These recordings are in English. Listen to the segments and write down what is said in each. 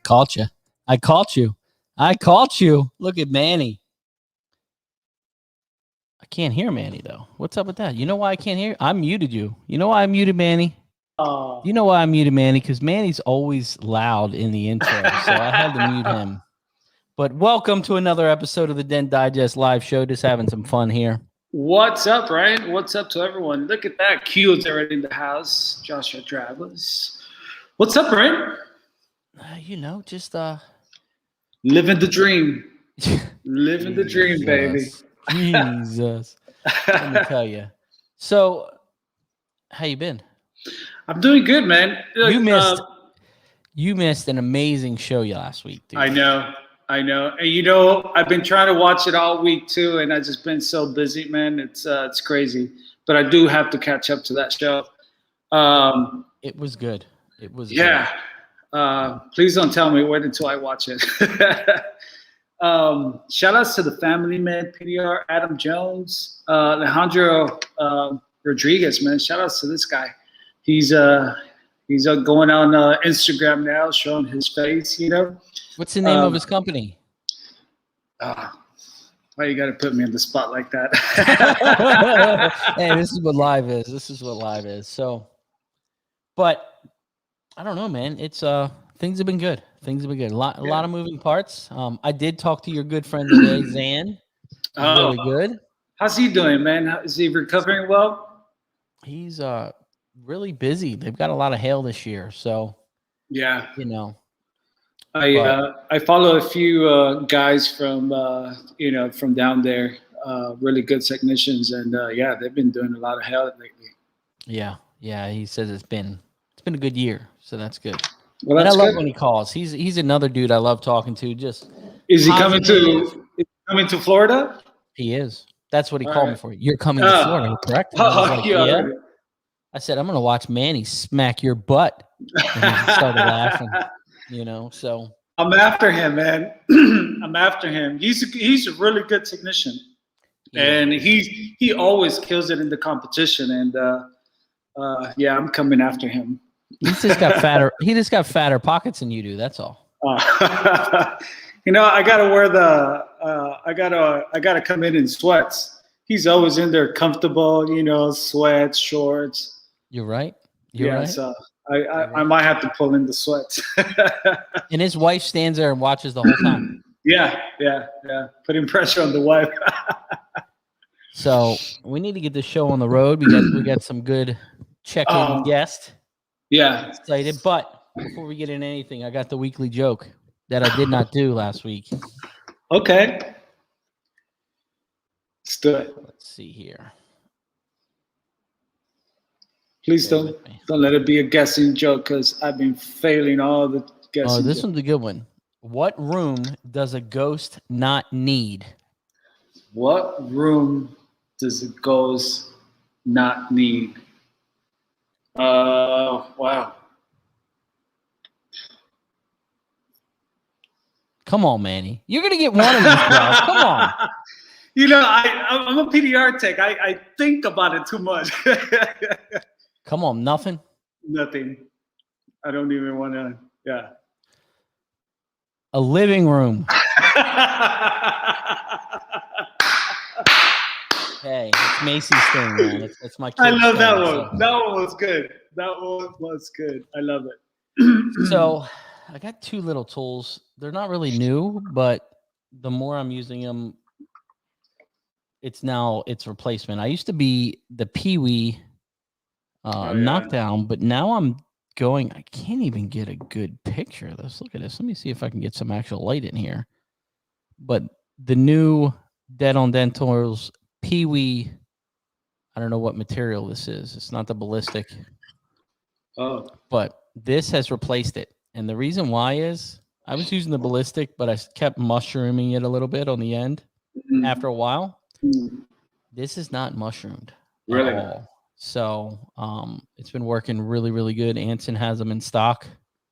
Caught you. I caught you. I caught you. Look at Manny. I can't hear Manny, though. What's up with that? You know why I can't hear? I muted you. You know why I muted Manny? You know why I muted Manny? Because Manny's always loud in the intro, so I had to mute him. But welcome to another episode of the Dent Digest Live Show. Just having some fun here. What's up, Ryan? What's up to everyone? Look at that. Q's already in the house. Joshua Travis. What's up, Ryan? You know, just living the dream. Living the dream, baby. Jesus. Let me tell you. So, how you been? I'm doing good, man. You missed an amazing show last week, dude. I know. And you know, I've been trying to watch it all week too, and I've just been so busy, man. It's crazy. But I do have to catch up to that show. It was good. It was good. Please don't tell me wait until I watch it. Shout outs to the family, man. PDR, Adam Jones, Alejandro Rodriguez, man. Shout outs to this guy. He's going on Instagram now, showing his face. You know. What's the name of his company? Why you got to put me on the spot like that? Hey, this is what live is. So, but I don't know, man. It's things have been good. A lot of moving parts. I did talk to your good friend today, Zan. Really good. How's he doing, man? Is he recovering well? He's really busy. They've got a lot of hail this year, so yeah, you know. I follow a few guys from from down there, really good technicians, and they've been doing a lot of hail lately. Yeah. He says it's been a good year, so that's good. Well, and I love good. when he calls. He's another dude I love talking to. Just is he coming to Florida? He is. That's what he called me for. You're coming to Florida, correct? Yeah. I said I'm gonna watch Manny smack your butt. And he started laughing. You know, so I'm after him, man. I'm after him. He's a really good technician, and he always kills it in the competition. And I'm coming after him. He's just got fatter. He just got fatter pockets than you do. That's all. You know, I gotta wear I gotta come in sweats. He's always in there comfortable. You know, sweats, shorts. You're right. You're right. So I might have to pull in the sweats. And his wife stands there and watches the whole time. Yeah. Putting pressure on the wife. So we need to get this show on the road. We got some good check-in guests. Yeah. Excited. But before we get into anything, I got the weekly joke that I did not do last week. Okay. Let's do it. Let's see here. Please don't let it be a guessing joke, because I've been failing all the guessing. Oh, this one's a good one. What room does a ghost not need? What room does a ghost not need? Wow. Come on, Manny. You're going to get one of these, bro. Come on. You know, I'm a PDR tech. I think about it too much. Come on, nothing? Nothing. I don't even want to, yeah. A living room. Hey, it's Macy's thing, man. It's my kid's I love that thing, one. so. That one was good. That one was good. I love it. So I got two little tools. They're not really new, but the more I'm using them, it's now its replacement. I used to be the Pee-wee knockdown, but now I'm going. I can't even get a good picture of this. Look at this. Let me see if I can get some actual light in here. But the new Dead on Dental's Pee-wee, I don't know what material this is. It's not the ballistic. Oh. But this has replaced it. And the reason why is I was using the ballistic, but I kept mushrooming it a little bit on the end after a while. This is not mushroomed at all. So it's been working really, really good. Anson has them in stock.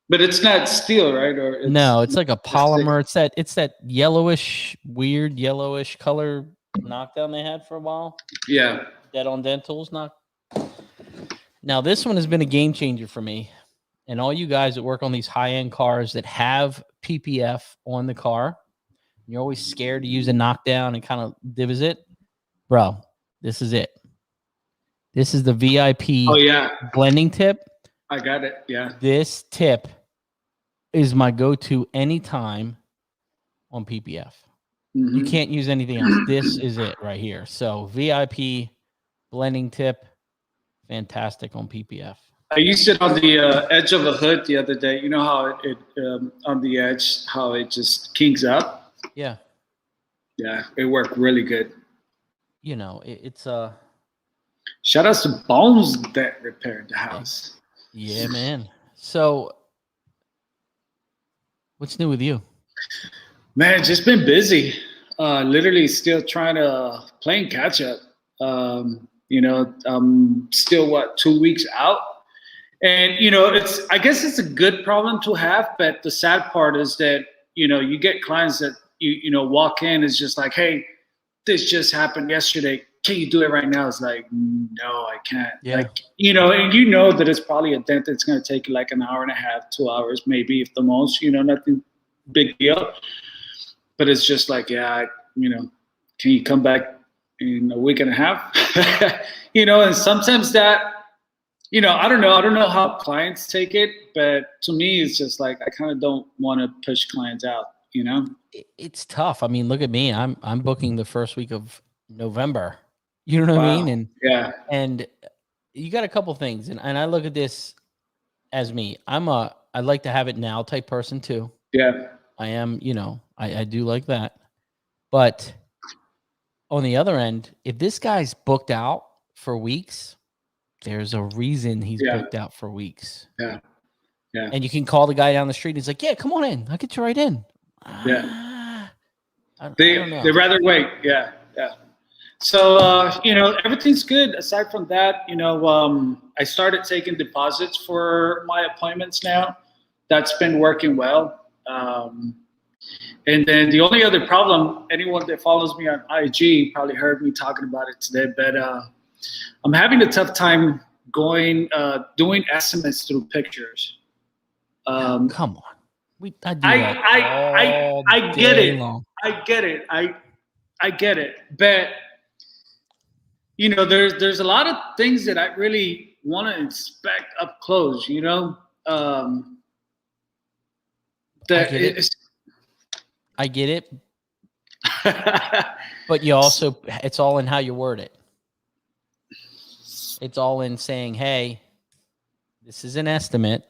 But it's not steel, right? Or no, it's like a polymer. It's that yellowish, weird yellowish color knockdown they had for a while. Yeah. Dead on Dental's Now this one has been a game changer for me. And all you guys that work on these high-end cars that have PPF on the car, you're always scared to use a knockdown and kind of divs it. Bro, this is it. This is the VIP blending tip. I got it. Yeah. This tip is my go-to anytime on PPF. You can't use anything else. This is it right here. So VIP blending tip, fantastic on PPF. I used it on the edge of a hood the other day. You know how it on the edge, how it just kinks up? Yeah. Yeah, it worked really good. You know, it's shout outs to Bones that repaired the house. Yeah, man. So what's new with you? Man, just been busy. Literally still trying to playing catch up. You know, I'm still 2 weeks out. And, you know, I guess it's a good problem to have, but the sad part is that, you know, you get clients that you know, walk in, it's just like, hey, this just happened yesterday. Can you do it right now? It's like, no, I can't. Yeah. Like, you know, and you know that it's probably a dent that's going to take you like an hour and a half, 2 hours, maybe if the most, you know, nothing big deal. But it's just like, yeah, you know, can you come back in a week and a half? You know, and sometimes that, you know, I don't know how clients take it, but to me, it's just like, I kind of don't want to push clients out, you know? It's tough. I mean, look at me. I'm booking the first week of November. You know what I mean? And yeah. And you got a couple things. And I look at this as me. I like to have it now type person too. Yeah. I am, you know, I do like that. But on the other end, if this guy's booked out for weeks, there's a reason he's booked out for weeks. Yeah. Yeah. And you can call the guy down the street. He's like, yeah, come on in. I'll get you right in. Yeah. I don't know. They rather wait. Yeah. Yeah. So, you know, everything's good. Aside from that, you know, I started taking deposits for my appointments now. That's been working well. And then the only other problem, anyone that follows me on IG probably heard me talking about it today, but I'm having a tough time doing estimates through pictures. Come on. I get it. I get it. But you know, there's a lot of things that I really want to inspect up close, you know. I get it. But you also, it's all in how you word it. It's all in saying, hey, this is an estimate.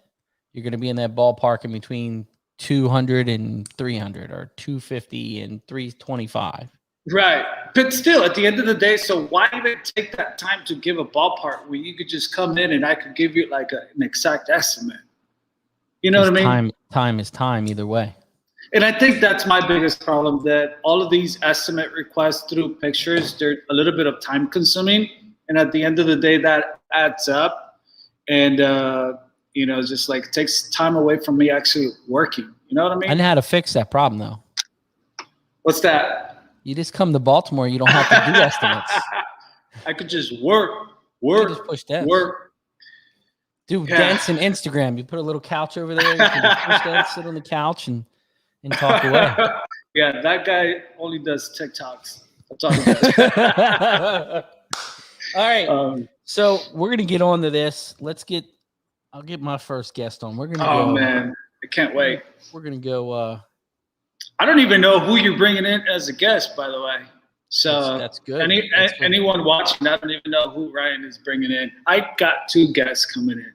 You're going to be in that ballpark in between 200 and 300 or 250 and 325. Right. But still, at the end of the day, so why even take that time to give a ballpark where you could just come in and I could give you like an exact estimate? You know what I mean? Time is time either way. And I think that's my biggest problem, that all of these estimate requests through pictures, they're a little bit of time consuming. And at the end of the day, that adds up. And, you know, just like takes time away from me actually working. You know what I mean? I know how to fix that problem, though. What's that? You just come to Baltimore. You don't have to do estimates. I could just work. Just push dents. Work. Do dents and Instagram. You put a little couch over there. You can just push dents, sit on the couch, and talk away. Yeah, that guy only does TikToks. That's all he does. All right. So we're gonna get on to this. I'll get my first guest on. We're gonna go. Man, I can't wait. We're gonna go. I don't even know who you're bringing in as a guest, by the way. So that's good. That's good. Anyone watching, I don't even know who Ryan is bringing in. I got 2 guests coming in.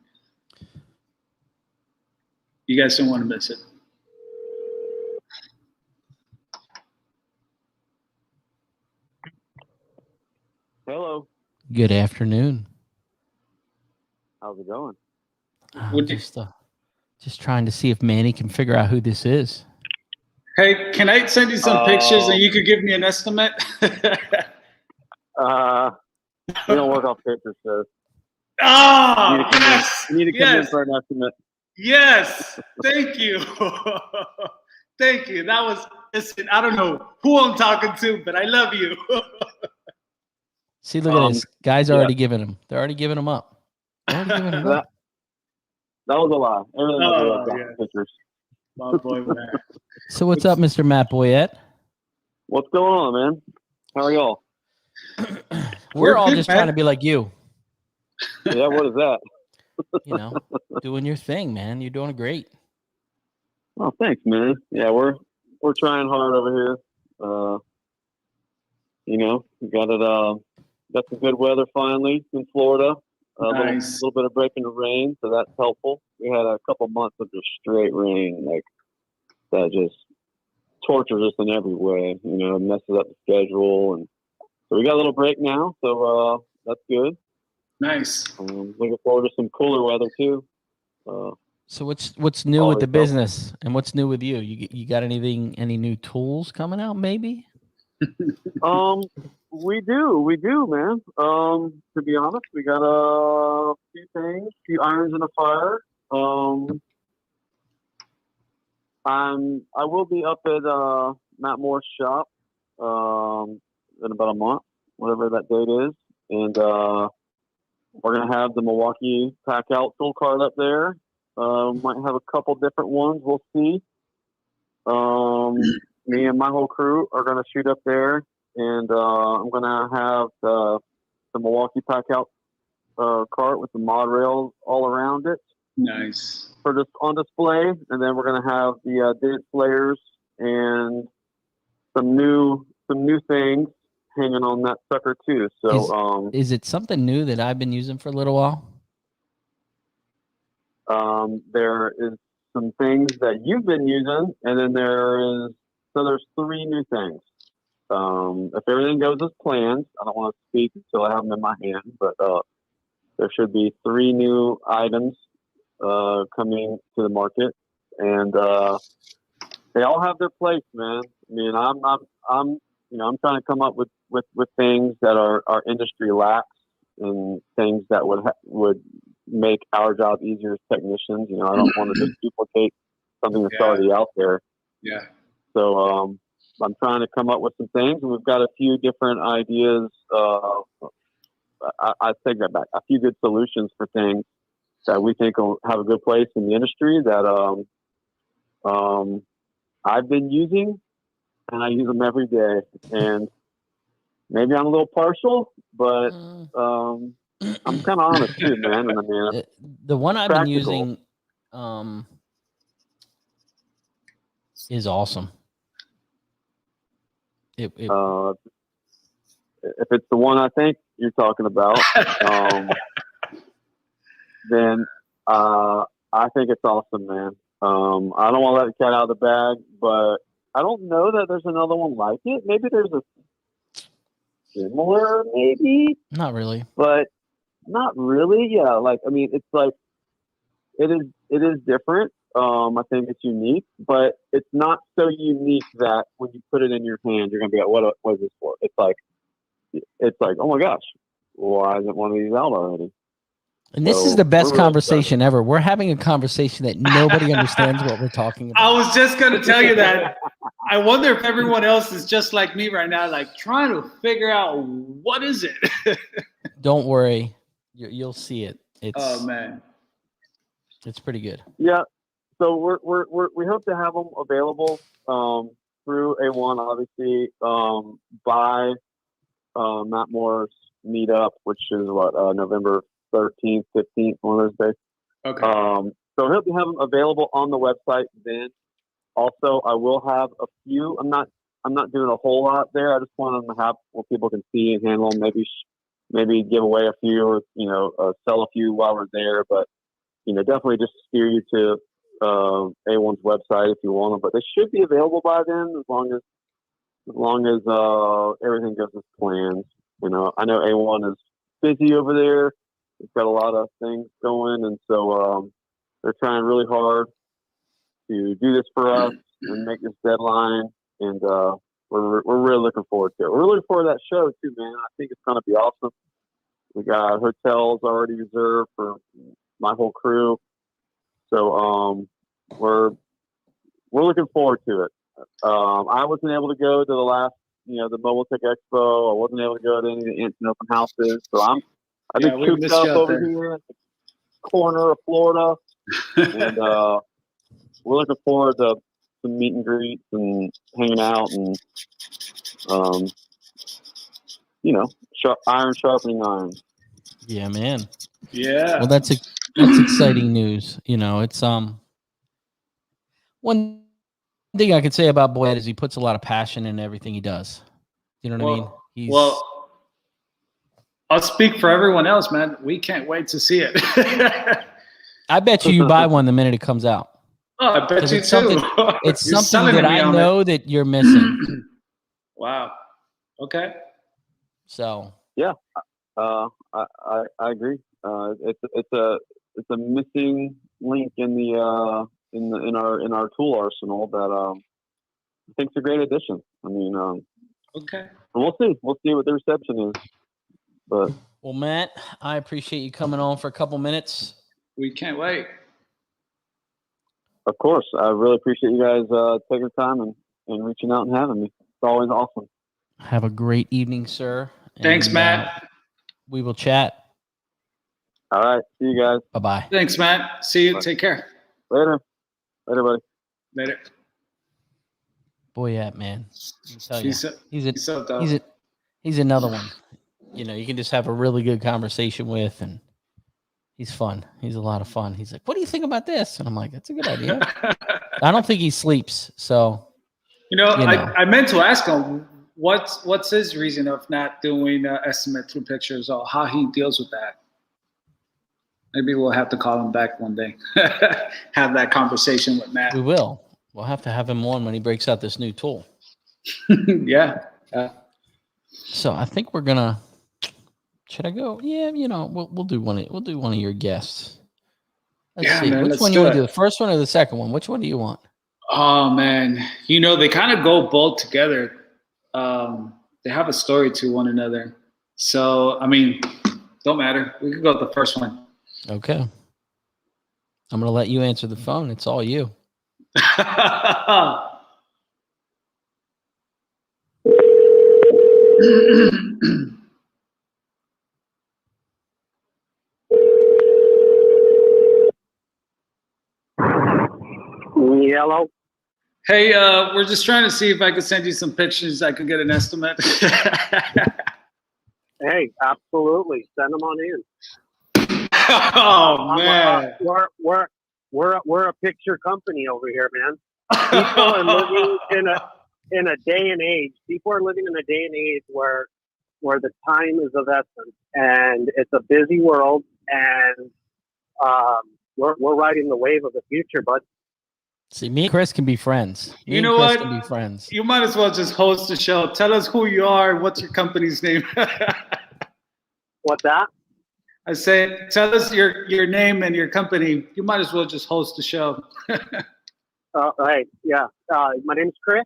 You guys don't want to miss it. Hello. Good afternoon. How's it going? Just trying to see if Manny can figure out who this is. Hey, can I send you some pictures and you could give me an estimate? We don't work off pictures, sir. Oh, yes. You need to come in for an estimate. Yes. Thank you. Thank you. That was, listen, I don't know who I'm talking to, but I love you. See, look at this. Guys are already giving him. They're already giving him up. They're already giving him up. That was a lie. Everything was off pictures. My boy, man. So what's up, Mr. Matt Boyette? What's going on, man? How are y'all? We're all just trying to be like you. Yeah, what is that? You know, doing your thing, man. You're doing great. Oh, thanks, man. Yeah, we're trying hard over here. You know, we got some good weather finally in Florida. Nice. A little bit of break in the rain, so that's helpful. We had a couple months of just straight rain, like that just tortures us in every way. You know, messes up the schedule, and so we got a little break now. So that's good. Nice. Looking forward to some cooler weather too. So what's new with the business, and what's new with you? You got any new tools coming out? Maybe. We do, man. To be honest, we got a few irons in the fire. I will be up at Matt Moore's shop in about a month, whatever that date is, and we're gonna have the Milwaukee pack out tool card up there. Might have a couple different ones. We'll see. Me and my whole crew are gonna shoot up there. And I'm going to have the Milwaukee pack out cart with the mod rails all around it. Nice. For just on display. And then we're going to have the dent layers and some new things hanging on that sucker too. So is it something new that I've been using for a little while? There is some things that you've been using, and then there's 3 new things. If everything goes as planned, I don't want to speak until I have them in my hand, but there should be 3 new items coming to the market, and they all have their place, man. I mean, I'm trying to come up with things that our industry lacks, and things that would make our job easier as technicians. You know, I don't want to just duplicate something that's already out there. Yeah. So I'm trying to come up with some things, and we've got a few different ideas. I take that back. A few good solutions for things that we think will have a good place in the industry that I've been using, and I use them every day. And maybe I'm a little partial, but I'm kind of honest too, man. And I mean, the one I've been using is awesome. If it's the one I think you're talking about, then I think it's awesome, man. I don't want to let the cat out of the bag, but I don't know that there's another one like it. Maybe there's a similar, maybe. Not really. But not really. Yeah, like I mean, it's like it is different. I think it's unique, but it's not so unique that when you put it in your hand, you're gonna be like, "What is this for?" It's like, "Oh my gosh, why isn't one of these out already?" And this is the best conversation ever. We're having a conversation that nobody understands what we're talking about. I was just gonna tell you that. I wonder if everyone else is just like me right now, like trying to figure out what is it. Don't worry, you'll see it. Oh man, it's pretty good. Yeah. So we hope to have them available through A1, obviously, by Matt Moore's meetup, which is November 13th, 15th, one of those days. Okay. So we hope to have them available on the website then. Also, I will have a few. I'm not I'm not doing a whole lot there. I just want them to have what people can see and handle. Maybe give away a few, or sell a few while we're there. But definitely just steer you to A1's website if you want them. But they should be available by then, as long as everything goes as planned. I know A1 is busy over there. It's got a lot of things going, and so they're trying really hard to do this for us and make this deadline. And we're really looking forward to it. We're looking forward to that show too, man. I think it's going to be awesome. We got hotels already reserved for my whole crew, so we're looking forward to it. I wasn't able to go to the last, the Mobile Tech Expo. I wasn't able to go to any of the Anson Open houses, so I've been cooped up over here in the corner of Florida, and we're looking forward to some meet and greets and hanging out and iron sharpening iron. Yeah, man. Yeah. Well, that's exciting news. It's one thing I could say about Boyd is he puts a lot of passion in everything he does. You know what I mean? I'll speak for everyone else, man. We can't wait to see it. I bet you buy one the minute it comes out. Oh, I bet you it's too. It's something that I know that you're missing. Wow. Okay. So yeah, I agree. It's a missing link in the in our tool arsenal that I think it's a great addition. I mean, okay. We'll see what the reception is. But well, Matt, I appreciate you coming on for a couple minutes. We can't wait. Of course, I really appreciate you guys taking the time and reaching out and having me. It's always awesome. Have a great evening, sir. Thanks, Matt. We will chat. All right. See you guys. Bye-bye. Thanks, Matt. See you. Bye. Take care. Later, buddy. Later. Boy, yeah, man. He's another one. You can just have a really good conversation with, and he's fun. He's a lot of fun. He's like, "What do you think about this?" And I'm like, "That's a good idea." I don't think he sleeps, so. I meant to ask him what's his reason of not doing estimate through pictures, or how he deals with that. Maybe we'll have to call him back one day, have that conversation with Matt. We will. We'll have to have him on when he breaks out this new tool. Yeah. So I think we're gonna. Should I go? Yeah, we'll do one. We'll do one of your guests. Let's see. Man, which one you want to do? The first one or the second one? Which one do you want? Oh man, they kind of go both together. They have a story to one another. So I mean, don't matter. We could go with the first one. Okay. I'm gonna let you answer the phone. It's all you. Hello. Hey, we're just trying to see if I could send you some pictures. I could get an estimate. Hey, absolutely. Send them on in. Oh man, we're a picture company over here, man. People are living in a day and age. People are living in a day and age where the time is of essence, and it's a busy world, and we're riding the wave of the future, bud. See, me and Chris can be friends. You know what? Can be friends. You might as well just host the show. Tell us who you are. What's your company's name? What's that? I said, tell us your name and your company. You might as well just host the show. Right. Yeah. My name's Chris,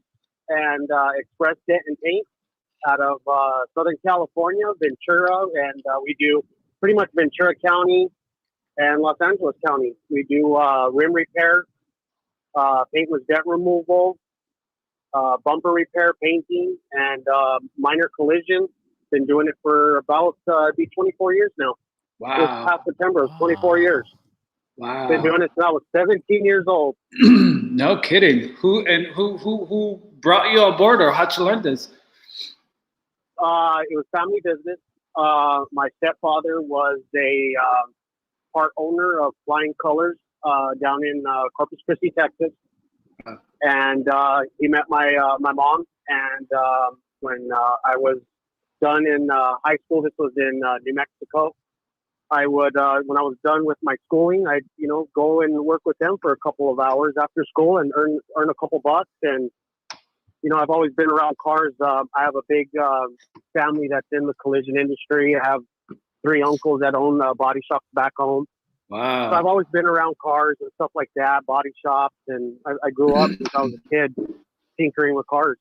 and Express Dent and Paint out of Southern California, Ventura, and we do pretty much Ventura County and Los Angeles County. We do rim repair, paintless dent removal, bumper repair, painting, and minor collision. Been doing it for about 24 years now. Wow. This past September, 24 years. Wow. Been doing it since I was 17 years old. No kidding. Who brought you on board, or how'd you learn this? It was family business. My stepfather was a part owner of Flying Colors down in Corpus Christi, Texas. And he met my mom And when I was done in high school, this was in New Mexico. I would, when I was done with my schooling, I'd, go and work with them for a couple of hours after school and earn a couple bucks. And, I've always been around cars. I have a big family that's in the collision industry. I have 3 uncles that own body shops back home. Wow. So I've always been around cars and stuff like that, body shops. And I grew up since I was a kid tinkering with cars.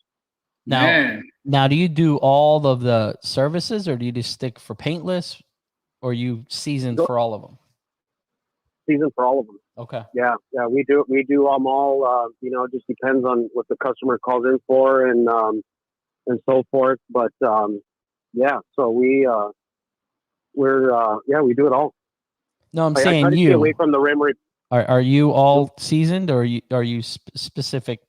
Now, do you do all of the services, or do you just stick for Paintless, or you seasoned for all of them? Season for all of them. Okay. Yeah, we do them all. It just depends on what the customer calls in for and so forth. But so we do it all. No, I'm I saying try to you. stay away from the rim. Are you all seasoned, or are you specific?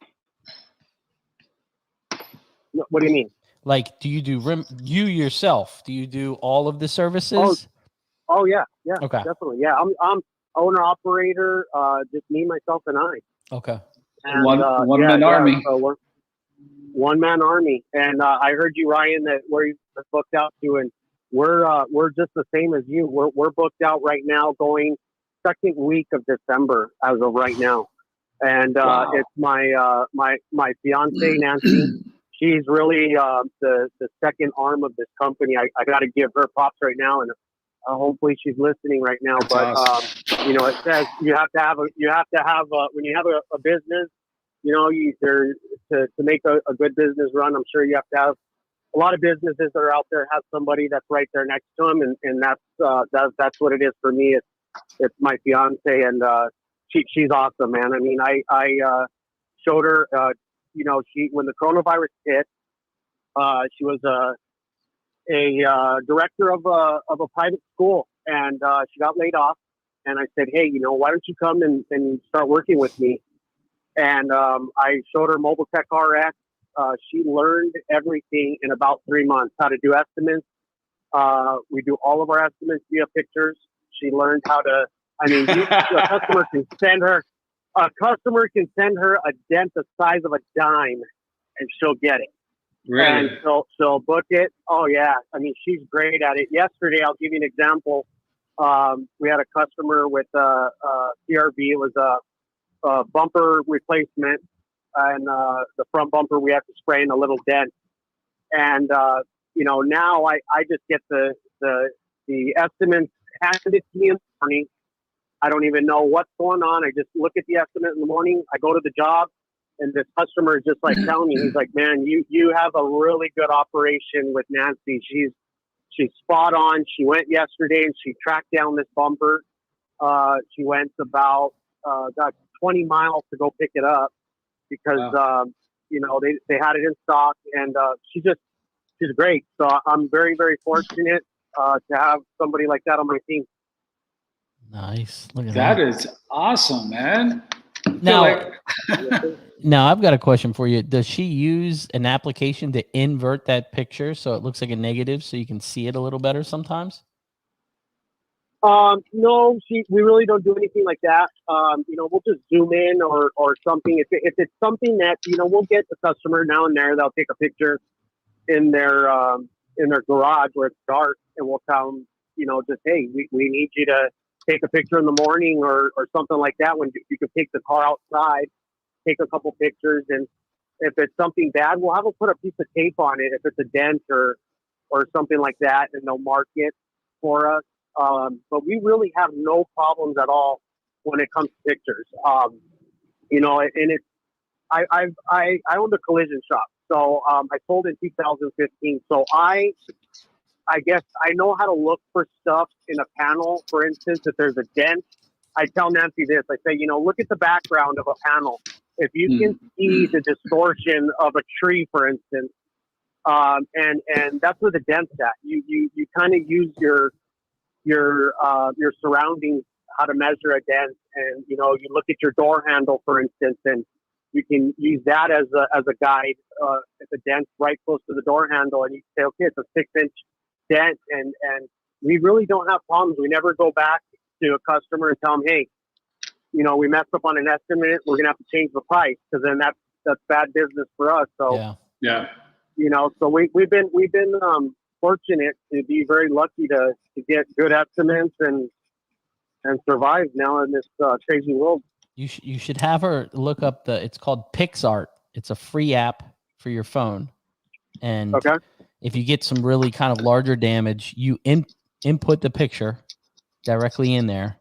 What do you mean? Like, do you do rim? You yourself? Do you do all of the services? Oh yeah, Okay. definitely. Yeah, I'm owner operator. Just me, myself, and I. Okay. And one man army. So one man army. And I heard you, Ryan, that where you booked out to, and we're just the same as you. We're booked out right now, going second week of December as of right now. And it's my fiance Nancy. She's really the second arm of this company. I got to give her props right now, and hopefully she's listening right now. That's but awesome. it says you have to have when you have a business, to make a good business run. I'm sure you have to have a lot of businesses that are out there have somebody that's right there next to them, and that's what it is for me. It's my fiance, and she's awesome, man. I mean, I showed her. When the coronavirus hit, she was a director of a private school, and she got laid off. And I said, hey, why don't you come and start working with me? And I showed her Mobile Tech RX. She learned everything in about 3 months, how to do estimates. We do all of our estimates via pictures. She learned how to. I mean, a customer can send her a dent the size of a dime, and she'll get it. Really? And she'll book it. Oh yeah, I mean, she's great at it. Yesterday, I'll give you an example. We had a customer with CRV. It was a bumper replacement, and the front bumper we have to spray in a little dent. And now I just get the estimates handed to me in the morning. I don't even know what's going on. I just look at the estimate in the morning. I go to the job, and this customer is just like telling me, he's like, man, you have a really good operation with Nancy. She's spot on. She went yesterday and she tracked down this bumper. She went about 20 miles to go pick it up because they had it in stock, and she's great. So I'm very, very fortunate to have somebody like that on my team. Nice. Look at that. That is awesome, man. Now, now I've got a question for you. Does she use an application to invert that picture so it looks like a negative so you can see it a little better sometimes? No, we really don't do anything like that. We'll just zoom in or something. If it's something that, we'll get the customer now and there, they'll take a picture in their garage where it's dark, and we'll tell them, just, hey, we need you to take a picture in the morning or something like that, when you can take the car outside, take a couple pictures. And if it's something bad, we'll have them put a piece of tape on it if it's a dent or something like that, and they'll mark it for us. But we really have no problems at all when it comes to pictures. And it's, I owned a collision shop. So I sold in 2015. So I guess I know how to look for stuff in a panel. For instance, if there's a dent, I tell Nancy this. I say, look at the background of a panel. If you can see the distortion of a tree, for instance, and that's where the dent's at. You kind of use your surroundings, how to measure a dent, and you look at your door handle, for instance, and you can use that as a guide. If a dent's right close to the door handle, and you say, okay, it's a 6-inch dent, and we really don't have problems. We never go back to a customer and tell them, hey, we messed up on an estimate, we're gonna have to change the price, because then that's bad business for us. So Yeah. You know, so we've been fortunate to be very lucky to get good estimates and survive now in this crazy world. You should have her look up it's called PixArt. It's a free app for your phone. And Okay. if you get some really kind of larger damage, you input the picture directly in there,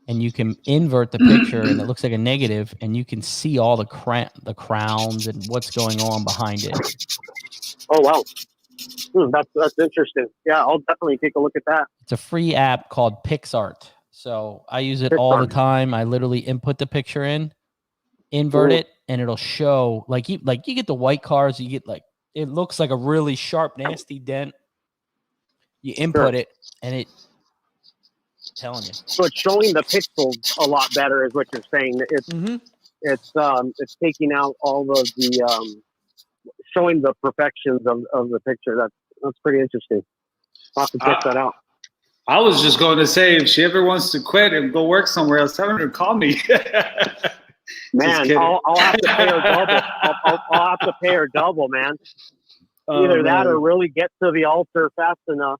and you can invert the picture and it looks like a negative, and you can see all the crowns and what's going on behind it. Oh, wow. That's interesting. Yeah, I'll definitely take a look at that. It's a free app called PixArt. So I use it all the time. I literally input the picture in, invert it, and it'll show like you get the white cars, you get like it looks like a really sharp, nasty dent. You input it, and it's telling you. So it's showing the pixels a lot better, is what you're saying. It's taking out all of the showing the perfections of the picture. That's pretty interesting. I'll have to check that out. I was just going to say, if she ever wants to quit and go work somewhere else, tell her to call me. Man, I'll have to pay her double. I'll have to pay her double, man. Either that or really get to the altar fast enough.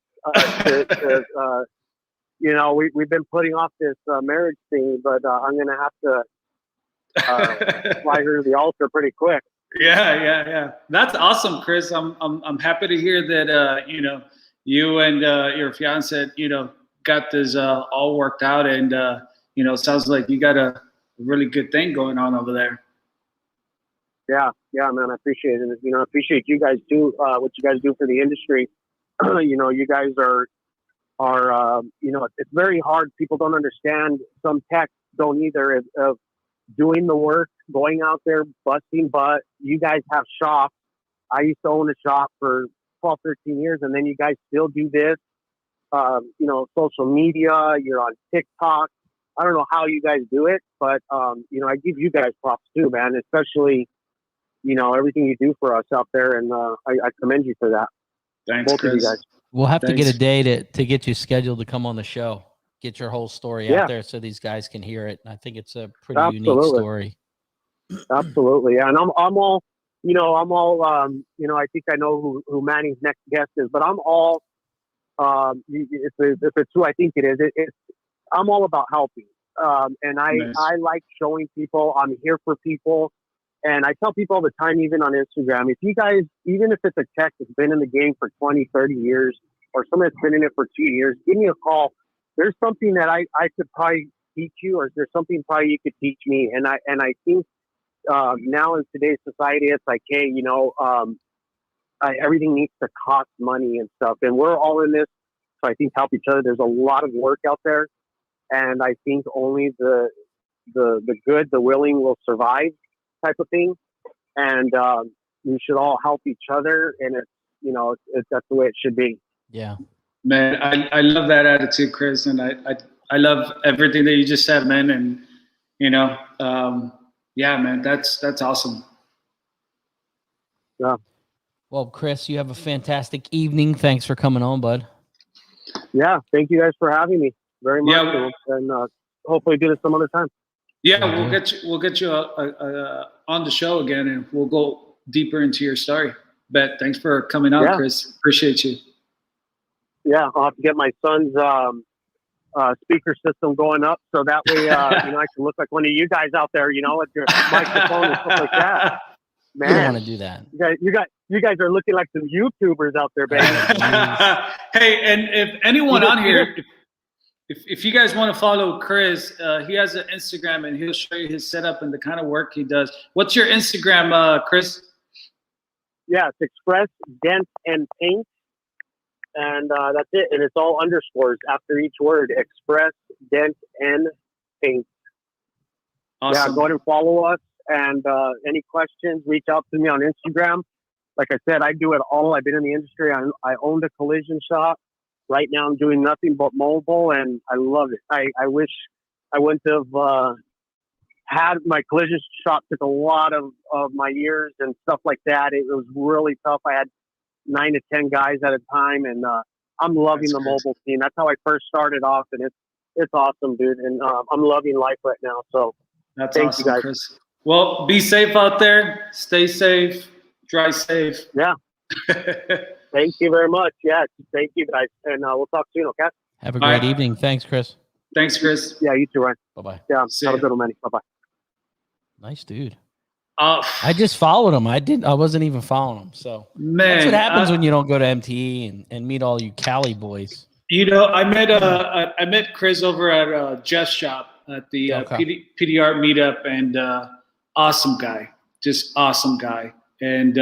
You know, we've been putting off this marriage thing, but I'm going to have to fly her to the altar pretty quick. Yeah. That's awesome, Chris. I'm happy to hear that, you know, you and your fiance, you know, got this all worked out, and you know, it sounds like you got a really good thing going on over there. Yeah, man, I appreciate it. You know, I appreciate you guys do what you guys do for the industry. You know, you guys are you know, it's very hard. People don't understand. Some techs don't either of doing the work, going out there, busting butt. You guys have shops. I used to own a shop for 12, 13 years, and then you guys still do this. You know, social media, you're on TikTok. I don't know how you guys do it, but, you know, I give you guys props too, man, especially, you know, everything you do for us out there. And I commend you for that. Thanks, both Chris. of you guys. We'll have to get a day to get you scheduled to come on the show. Get your whole story out there so these guys can hear it. I think it's a pretty unique story. Absolutely. Yeah. And I'm all, you know, you know, I think I know who Manny's next guest is, but I'm all, if it's who I think it is, I'm all about helping. And I like showing people I'm here for people. And I tell people all the time, even on Instagram, if you guys, even if it's a tech that's been in the game for 20, 30 years, or someone that's been in it for 2 years, give me a call. There's something that I could probably teach you, or there's something probably you could teach me. And I think now in today's society, it's like, hey, you know, everything needs to cost money and stuff. And we're all in this. So I think help each other. There's a lot of work out there. And I think only the good, the willing will survive type of thing. And we should all help each other. And it's, you know, that's the way it should be. Yeah. Man, I love that attitude, Chris. And I love everything that you just said, man. And, you know, yeah, man, that's awesome. Yeah. Well, Chris, you have a fantastic evening. Thanks for coming on, bud. Yeah. Thank you guys for having me very much. Yeah. And hopefully do this some other time. Yeah, we'll get you on the show again, and we'll go deeper into your story. But thanks for coming on, Chris. Appreciate you. Yeah, I'll have to get my son's speaker system going up, so that way, you know, I can look like one of you guys out there, you know, with your microphone and stuff like that. Man, you don't want to do that. You guys are looking like some YouTubers out there, baby. Hey, and if anyone on here, if you guys want to follow Chris, he has an Instagram, and he'll show you his setup and the kind of work he does. What's your Instagram, Chris? Yeah, it's Express Dent and Paint. And that's it. And it's all underscores after each word. Express, Dent, and Paint. Awesome. Yeah, go ahead and follow us. And any questions, reach out to me on Instagram. Like I said, I do it all. I've been in the industry. I owned a collision shop. Right now I'm doing nothing but mobile, and I love it. I wish I wouldn't have had my collision shop. Took a lot of my years and stuff like that. It was really tough. I had 9 to 10 guys at a time, and I'm loving the mobile scene. That's how I first started off, and it's awesome, dude. And I'm loving life right now. So that's thank awesome, you guys. Chris. Well, be safe out there. Stay safe. Drive safe. Yeah. Thank you very much. Yeah, thank you guys, and we'll talk soon. Okay. Have a great evening. Thanks, Chris. Thanks, Chris. Yeah, you too, Ryan. Bye-bye. Yeah, See have a ya. good one, Manny. Bye bye. Nice dude. Oh, I just followed him. I wasn't even following him. So man, that's what happens when you don't go to MTE and meet all you Cali boys. You know, I met Chris over at Jeff's shop at the PDR meetup, and awesome guy, just awesome guy. And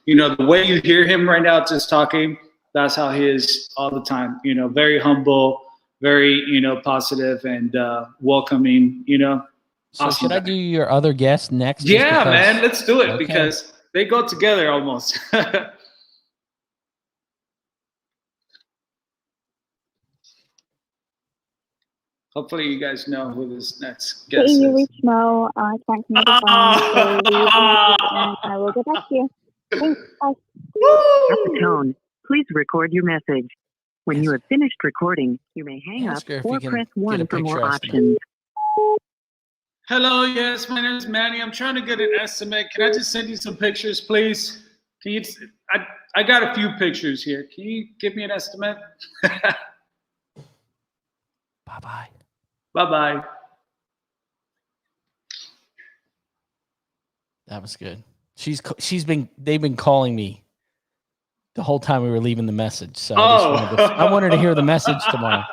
you know, the way you hear him right now, just talking, that's how he is all the time. You know, very humble, very positive and welcoming. You know. So awesome should I guy. do your other guest next? Yeah, man, let's do it because they go together almost. Hopefully, you guys know who this next guest is. You reached Mo. I can't connect the phone, so leave a message and I will get back to you. Thanks. Bye. At the tone, please record your message. When you have finished recording, you may hang up or press 1 for more options. Hello, yes, my name is Manny. I'm trying to get an estimate. Can I just send you some pictures, please? Can you? I got a few pictures here. Can you give me an estimate? Bye-bye. Bye-bye. That was good. They've been calling me the whole time we were leaving the message. So I wanted to hear the message tomorrow.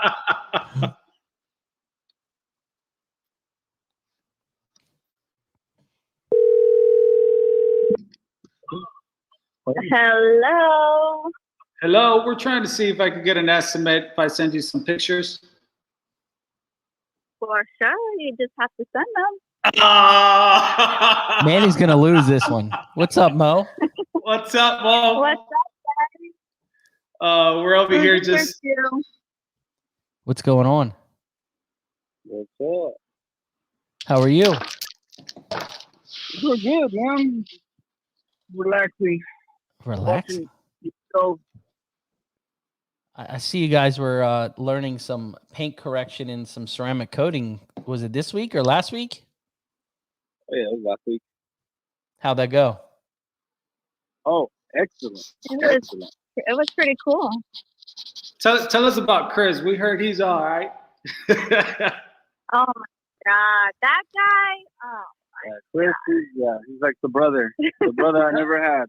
Hello. Hello, we're trying to see if I could get an estimate if I send you some pictures. For sure. You just have to send them. Manny's going to lose this one. What's up, Mo? What's up, Mo? What's up, guys? We're over here just... What's going on? What's up? How are you? We're good, man. Relaxing. Relaxing. So, I see you guys were learning some paint correction and some ceramic coating. Was it this week or last week? yeah, it was last week. How'd that go? Oh, excellent. It was pretty cool. Tell us about Chris. We heard he's all right. Oh my God, that guy. Oh Chris, he's like the brother I never had.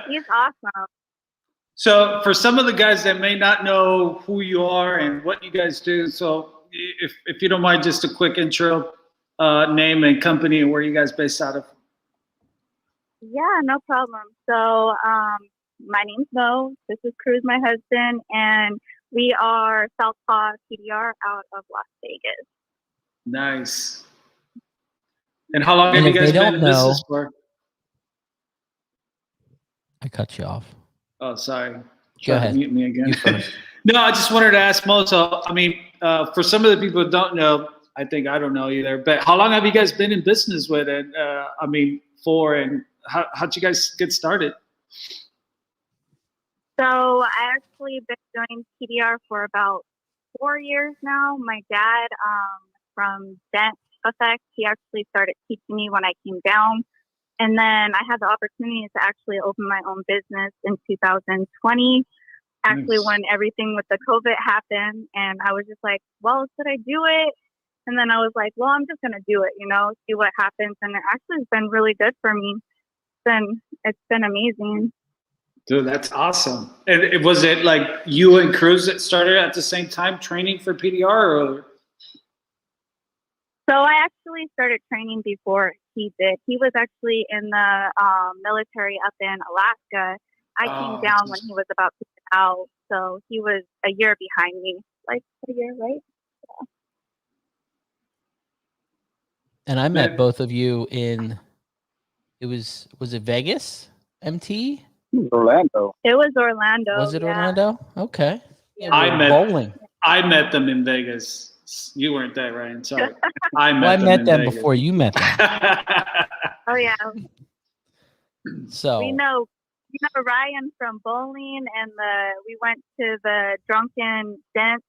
he's awesome. So for some of the guys that may not know who you are and what you guys do, so if you don't mind, just a quick intro, name and company and where you guys based out of. Yeah, no problem. So my name's Mo. This is Cruz, my husband, and we are Southpaw PDR out of Las Vegas. Nice. And how long have you guys been in business for? I cut you off. Oh, sorry. Go ahead. Mute me again. You first. No, I just wanted to ask Mo. So, I mean, for some of the people who don't know, I think I don't know either, but how long have you guys been in business with it? And how'd you guys get started? So I actually been doing PDR for about 4 years now. My dad from Dent Effect, he actually started teaching me when I came down. And then I had the opportunity to actually open my own business in 2020, actually Nice. when everything with the COVID happened. And I was just like, well, should I do it? And then I was like, well, I'm just going to do it, see what happens. And it actually has been really good for me. It's been amazing. Dude, that's awesome. And was it like you and Cruz that started at the same time training for PDR? Or? So I actually started training before he did. He was actually in the military up in Alaska. I came down when he was about to get out. So he was a year behind me, like a year, right? Yeah. And I met both of you in, was it Vegas? MT? Orlando. It was Orlando. Was it yeah. Orlando? Okay. Yeah, I met bowling. I met them in Vegas. You weren't there, Ryan. Sorry. I Well, I met met them them before you met them. Oh yeah. So We know Ryan from bowling, and we went to the Drunken Dent.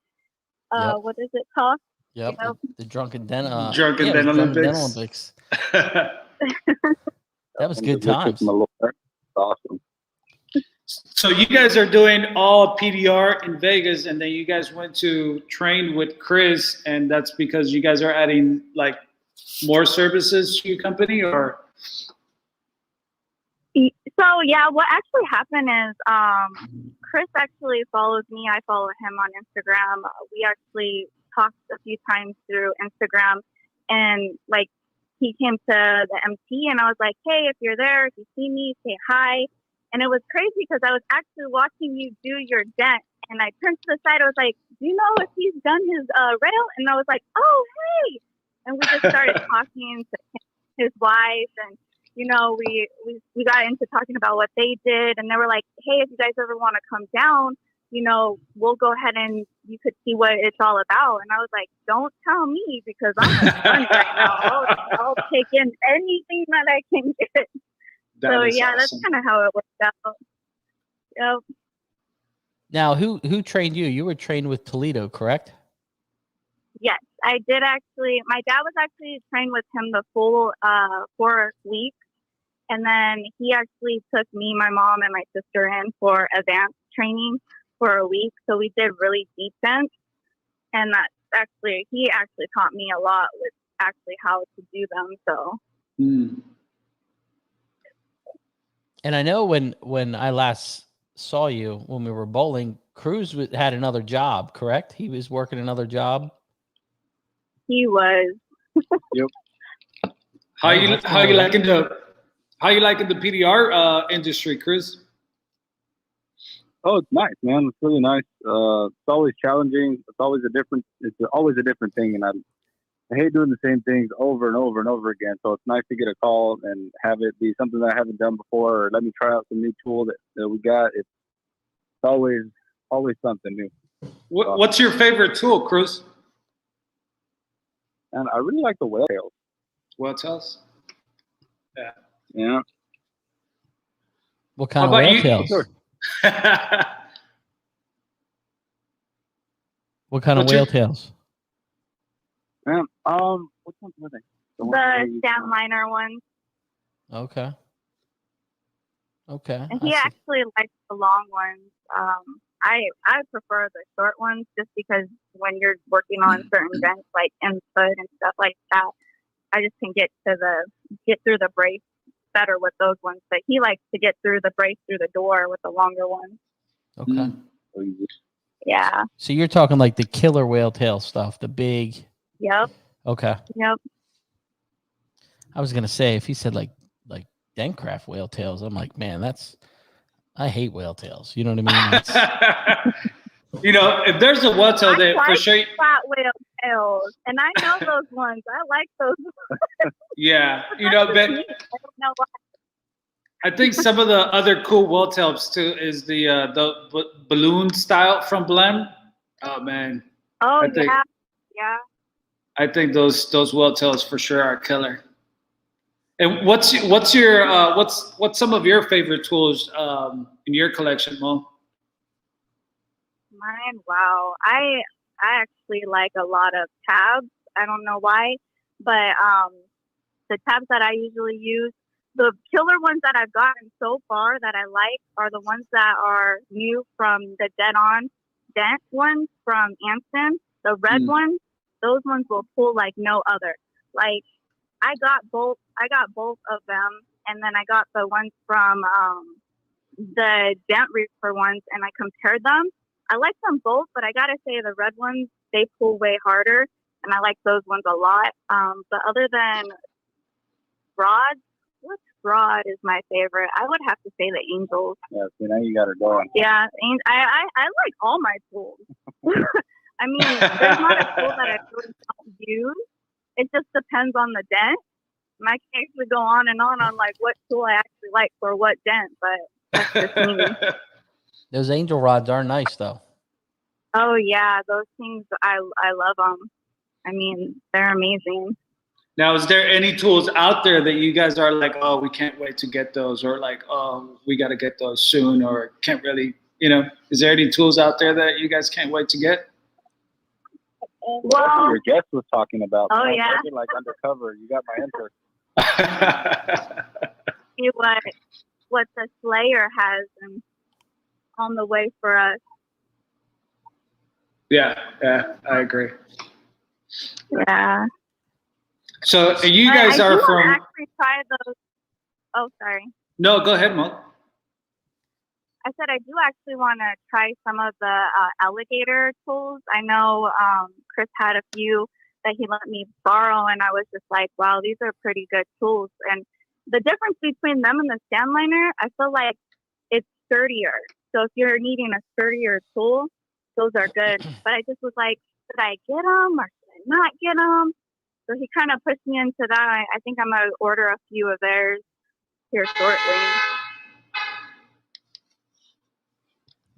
Yep. What is it called? Yep, the Drunken Den. Drunken Den Drunken Den Olympics. Olympics. That was I'm good delicious, times. my lord. Awesome. So you guys are doing all PDR in Vegas, and then you guys went to train with Chris, and that's because you guys are adding like more services to your company, or? So yeah, what actually happened is Chris actually follows me. I follow him on Instagram. We actually talked a few times through Instagram, and like he came to the MC, and I was like, "Hey, if you're there, if you see me, say hi." And it was crazy because I was actually watching you do your dent, and I turned to the side. I was like, "Do you know if he's done his rail?" And I was like, "Oh, hey!" And we just started talking to his wife, and you know, we got into talking about what they did, and they were like, "Hey, if you guys ever want to come down, you know, we'll go ahead and you could see what it's all about." And I was like, "Don't tell me because I'm fun right now. I'll take in anything that I can get." So yeah, awesome. That's kind of how it worked out. Yep. Now, who trained you? You were trained with Toledo, correct? Yes, I did actually. My dad was actually trained with him the full 4 weeks. And then he actually took me, my mom, and my sister in for advanced training for a week. So we did really deep dents. And he actually taught me a lot with actually how to do them. So. And I know when I last saw you, when we were bowling, Cruz had another job, correct? He was working another job. He was. Yep. How you liking the PDR industry, Chris? Oh, it's nice, man. It's really nice. It's always challenging. It's always a different thing, and I hate doing the same things over and over and over again. So it's nice to get a call and have it be something that I haven't done before, or let me try out some new tool that we got. It's always something new. What's your favorite tool, Cruz? And I really like the whale tails. Whale tails? Yeah. Yeah. What kind of whale tails? Sure. What kind of whale tails? Which ones were they? The stem liner ones. Okay. And he actually likes the long ones. I prefer the short ones just because when you're working on certain dents like input and stuff like that, I just can get through the brace better with those ones. But he likes to get through the brace through the door with the longer ones. Okay. Yeah. So you're talking like the killer whale tail stuff, the big. Yep. Okay. Yep. I was gonna say if he said like Dentcraft whale tails, I'm like, man, I hate whale tails. You know what I mean? You know, if there's a whale tail there, for sure. Flat whale tails, and I know those ones. I like those. Yeah, you know, but I don't know why. I think some of the other cool whale tails too is the balloon style from Glen. Oh man. Oh yeah. I think those whale tails for sure are killer. And what's some of your favorite tools in your collection, Mo? Mine, wow. I actually like a lot of tabs. I don't know why, but the tabs that I usually use, the killer ones that I've gotten so far that I like are the ones that are new from the Dead On Dent ones from Anston. The red ones, those ones will pull like no other. Like I got both of them, and then I got the ones from the Dent Reaper ones, and I compared them. I like them both, but I gotta say the red ones, they pull way harder, and I like those ones a lot. But other than rods, which rod is my favorite? I would have to say the Angels. Yeah, see, now you got her going. Yeah, I like all my tools. I mean, there's not a tool that I really don't use. It just depends on the dent. And I can actually go on like what tool I actually like for what dent, but that's just me. Those angel rods are nice though. Oh yeah, those things I love them. I mean, they're amazing. Now, is there any tools out there that you guys are like, oh, we can't wait to get those, or like, oh, we got to get those soon, or can't really, is there any tools out there that you guys can't wait to get? Well, your guest was talking about. Oh yeah, like undercover. You got my interest. see what the Slayer has on the way for us. Yeah, I agree. Yeah. So you guys I are do from? want to actually try those. Oh, sorry. No, go ahead, Mo. I said I do actually want to try some of the alligator tools. I know Chris had a few that he let me borrow, and I was just like, wow, these are pretty good tools. And the difference between them and the sand liner, I feel like it's sturdier. So if you're needing a sturdier tool, those are good. But I just was like, should I get them or should I not get them? So he kind of pushed me into that. I think I'm going to order a few of theirs here shortly.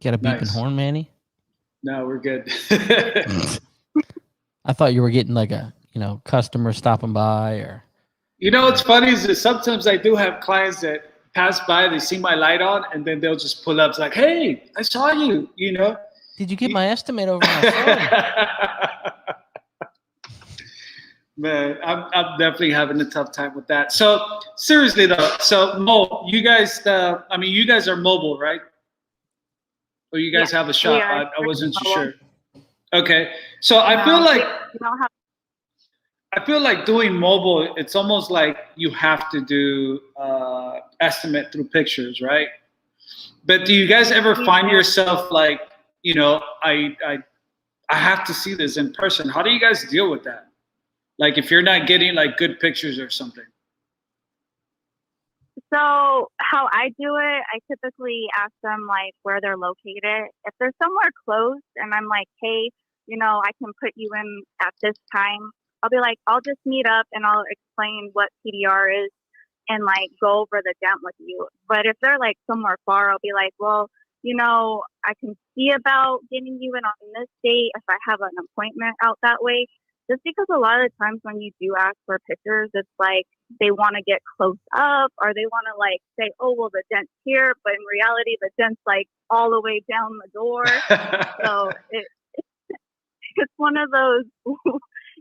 Got a beeping horn, Manny? No, we're good. I thought you were getting like a, customer stopping by or. What's funny is that sometimes I do have clients that pass by, they see my light on, and then they'll just pull up. It's like, hey, I saw you, Did you get my estimate over my phone? Man, I'm definitely having a tough time with that. So seriously though, so Mo, you guys, you guys are mobile, right? Or you guys have a shop? I wasn't sure. Okay, so I feel like doing mobile, it's almost like you have to do estimate through pictures, right? But do you guys ever find yourself like, I have to see this in person? How do you guys deal with that? Like if you're not getting like good pictures or something. So how I do it, I typically ask them like where they're located. If they're somewhere close and I'm like, hey, I can put you in at this time, I'll be like, I'll just meet up and I'll explain what PDR is and like go over the dent with you. But if they're like somewhere far, I'll be like, well, I can see about getting you in on this date if I have an appointment out that way. Just because a lot of the times when you do ask for pictures, it's like they want to get close up or they want to like say, oh, well, the dent's here. But in reality, the dent's like all the way down the door. So it's one of those,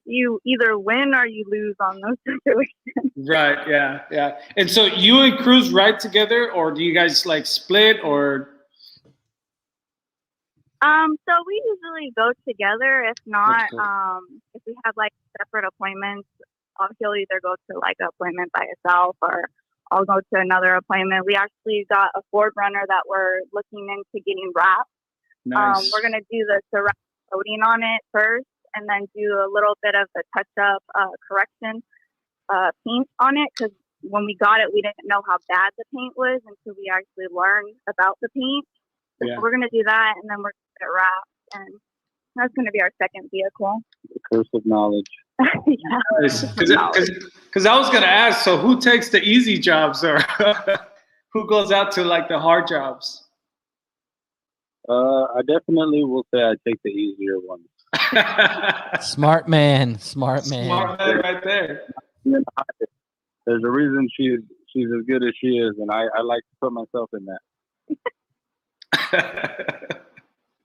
you either win or you lose on those situations. Right. Yeah. And so you and Cruz ride together, or do you guys like split or? So we usually go together. If not, if we have like separate appointments, he'll either go to like an appointment by himself or I'll go to another appointment. We actually got a Ford runner that we're looking into getting wrapped. Nice. We're going to do the ceramic coating on it first and then do a little bit of the touch-up correction paint on it because when we got it, we didn't know how bad the paint was until we actually learned about the paint. Yeah. So we're going to do that, and then we're going to get it wrapped, and that's going to be our second vehicle. The curse of knowledge. Because I was going to ask, so who takes the easy jobs or who goes out to like the hard jobs? I definitely will say I take the easier ones. Smart man. Smart man right there. There's a reason she's as good as she is, and I like to put myself in that.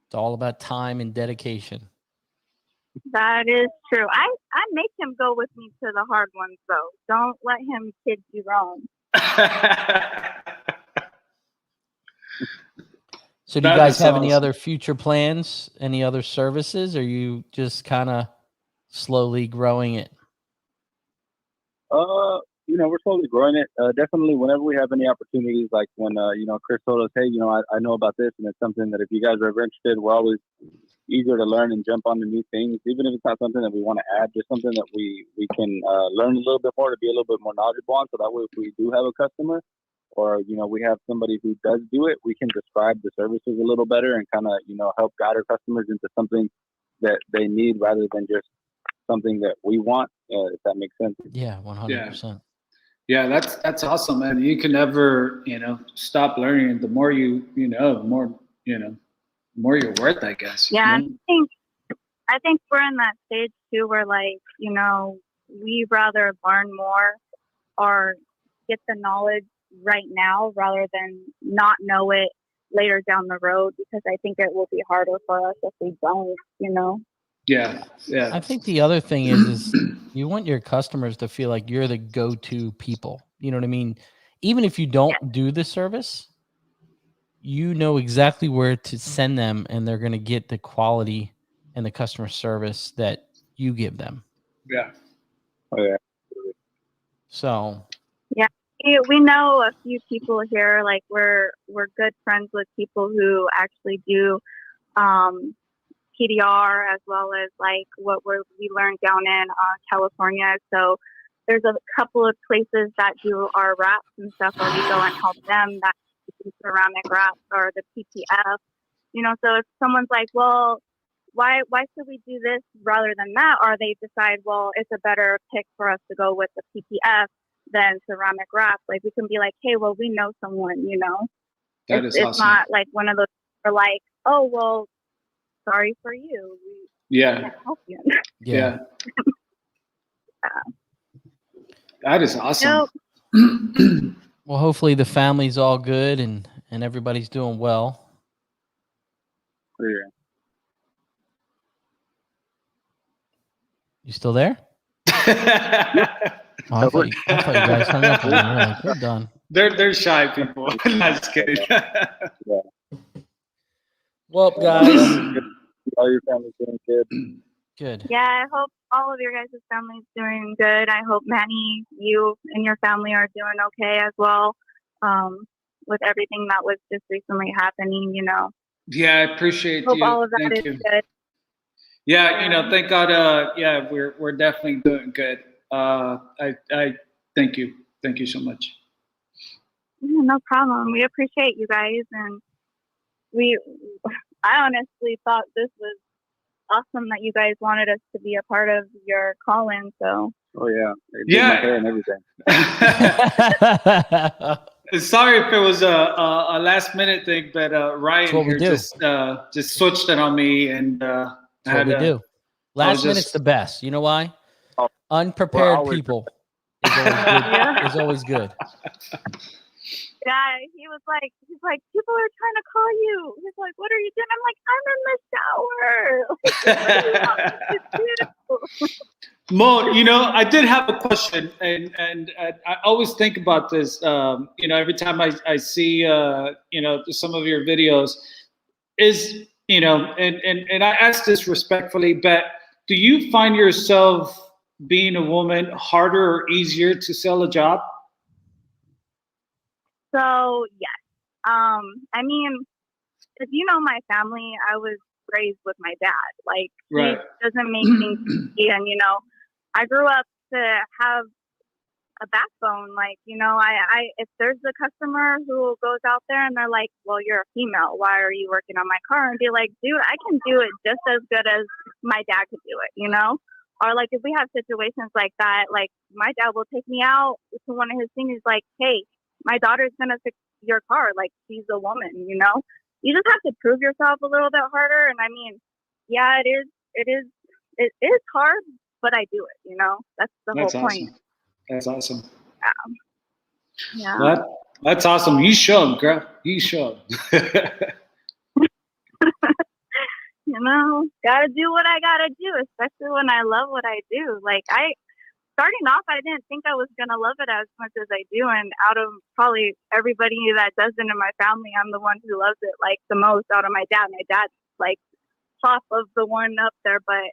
It's all about time and dedication. That is true. I make him go with me to the hard ones, though. Don't let him kid you wrong. So do you guys have any other future plans? Any other services? Or are you just kind of slowly growing it? We're slowly growing it. Definitely whenever we have any opportunities, like when, Chris told us, hey, I know about this and it's something that if you guys are ever interested, we're always eager to learn and jump on to new things, even if it's not something that we want to add, just something that we can learn a little bit more to be a little bit more knowledgeable on. So that way, if we do have a customer or, we have somebody who does do it, we can describe the services a little better and kind of, help guide our customers into something that they need rather than just something that we want, if that makes sense. Yeah, 100%. Yeah, that's awesome, man. You can never, stop learning. The more you know, the more you're worth, I guess. Yeah, I think we're in that stage too where like, we'd rather learn more or get the knowledge right now rather than not know it later down the road, because I think it will be harder for us if we don't, Yeah. I think the other thing is you want your customers to feel like you're the go-to people. You know what I mean? even if you don't do the service, you know exactly where to send them, and they're going to get the quality and the customer service that you give them. Yeah. Oh yeah. So yeah, we know a few people here. Like we're good friends with people who actually do PDR as well as like what we learned down in California. So there's a couple of places that do our wraps and stuff where we go and help them that do ceramic wraps or the PPF. So if someone's like, well, why should we do this rather than that? Or they decide, well, it's a better pick for us to go with the PPF than ceramic wrap. Like we can be like, hey, well, we know someone, That is it's awesome. not like one of those are like, oh, well, sorry for you. We can't help you. Yeah. That is awesome. Well, hopefully the family's all good and everybody's doing well. Yeah. You still there? I thought you guys hung up on me. You're like, we're done. They're shy people. Not just kidding. Yeah. Well, guys. All your family's doing good. Good. Yeah, I hope all of your guys' families doing good. I hope, Manny, you and your family are doing okay as well with everything that was just recently happening, Yeah, I appreciate hope you. all of that Thank is you. good. Yeah, thank God. Yeah, we're definitely doing good. I thank you. Thank you so much. Yeah, no problem. We appreciate you guys, and I honestly thought this was awesome that you guys wanted us to be a part of your call-in. So. Oh yeah. Yeah. My hair and everything. Sorry if it was a last minute thing, but Ryan here just switched it on me, and that's what we do. Last minute's the best. You know why? Unprepared people is always good. Yeah, he's like, people are trying to call you. He's like, what are you doing? I'm like, I'm in the shower. Mo, I did have a question, and I always think about this. Every time I see some of your videos, is and I ask this respectfully, but do you find yourself being a woman harder or easier to sell a job? So yes, I mean, if you know my family, I was raised with my dad. Like right. He doesn't make things easy, and I grew up to have a backbone. Like I if there's a customer who goes out there and they're like, well, you're a female, why are you working on my car? And be like, dude, I can do it just as good as my dad could do it, Or like if we have situations like that, like my dad will take me out to one of his things, like, hey, my daughter's gonna fix your car. Like she's a woman, You just have to prove yourself a little bit harder. And I mean, yeah, it is hard, but I do it. That's the whole point. That's awesome. Yeah. That's awesome. You show, girl. You show. Gotta do what I gotta do, especially when I love what I do. Like starting off, I didn't think I was gonna love it as much as I do, and out of probably everybody that does it in my family, I'm the one who loves it like the most. Out of my dad, like top of the one up there, but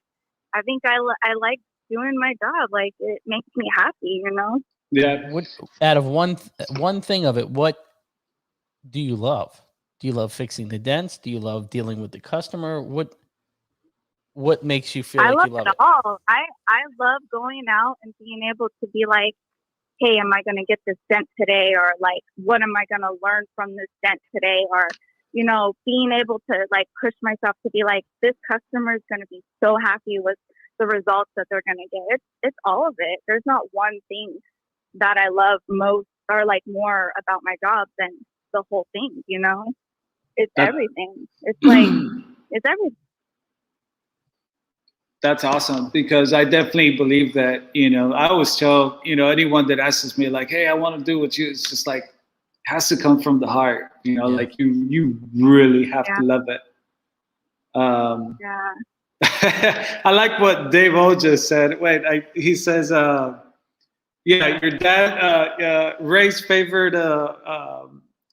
I think I like doing my job. Like it makes me happy, Yeah. Out of one thing of it, what do you love? Do you love fixing the dents? Do you love dealing with the customer? What makes you feel like you love it? All. I love going out and being able to be like, hey, am I going to get this dent today? Or like, what am I going to learn from this dent today? Or, being able to like push myself to be like, this customer is going to be so happy with the results that they're going to get. It's all of it. There's not one thing that I love most or like more about my job than the whole thing, It's everything. It's like, it's everything. That's awesome, because I definitely believe that, I always tell, anyone that asks me like, hey, I want to do what you, it's just like, has to come from the heart, like you really have to love it. I like what Dave O just said. Wait, he says, Yeah, your dad, Ray's favorite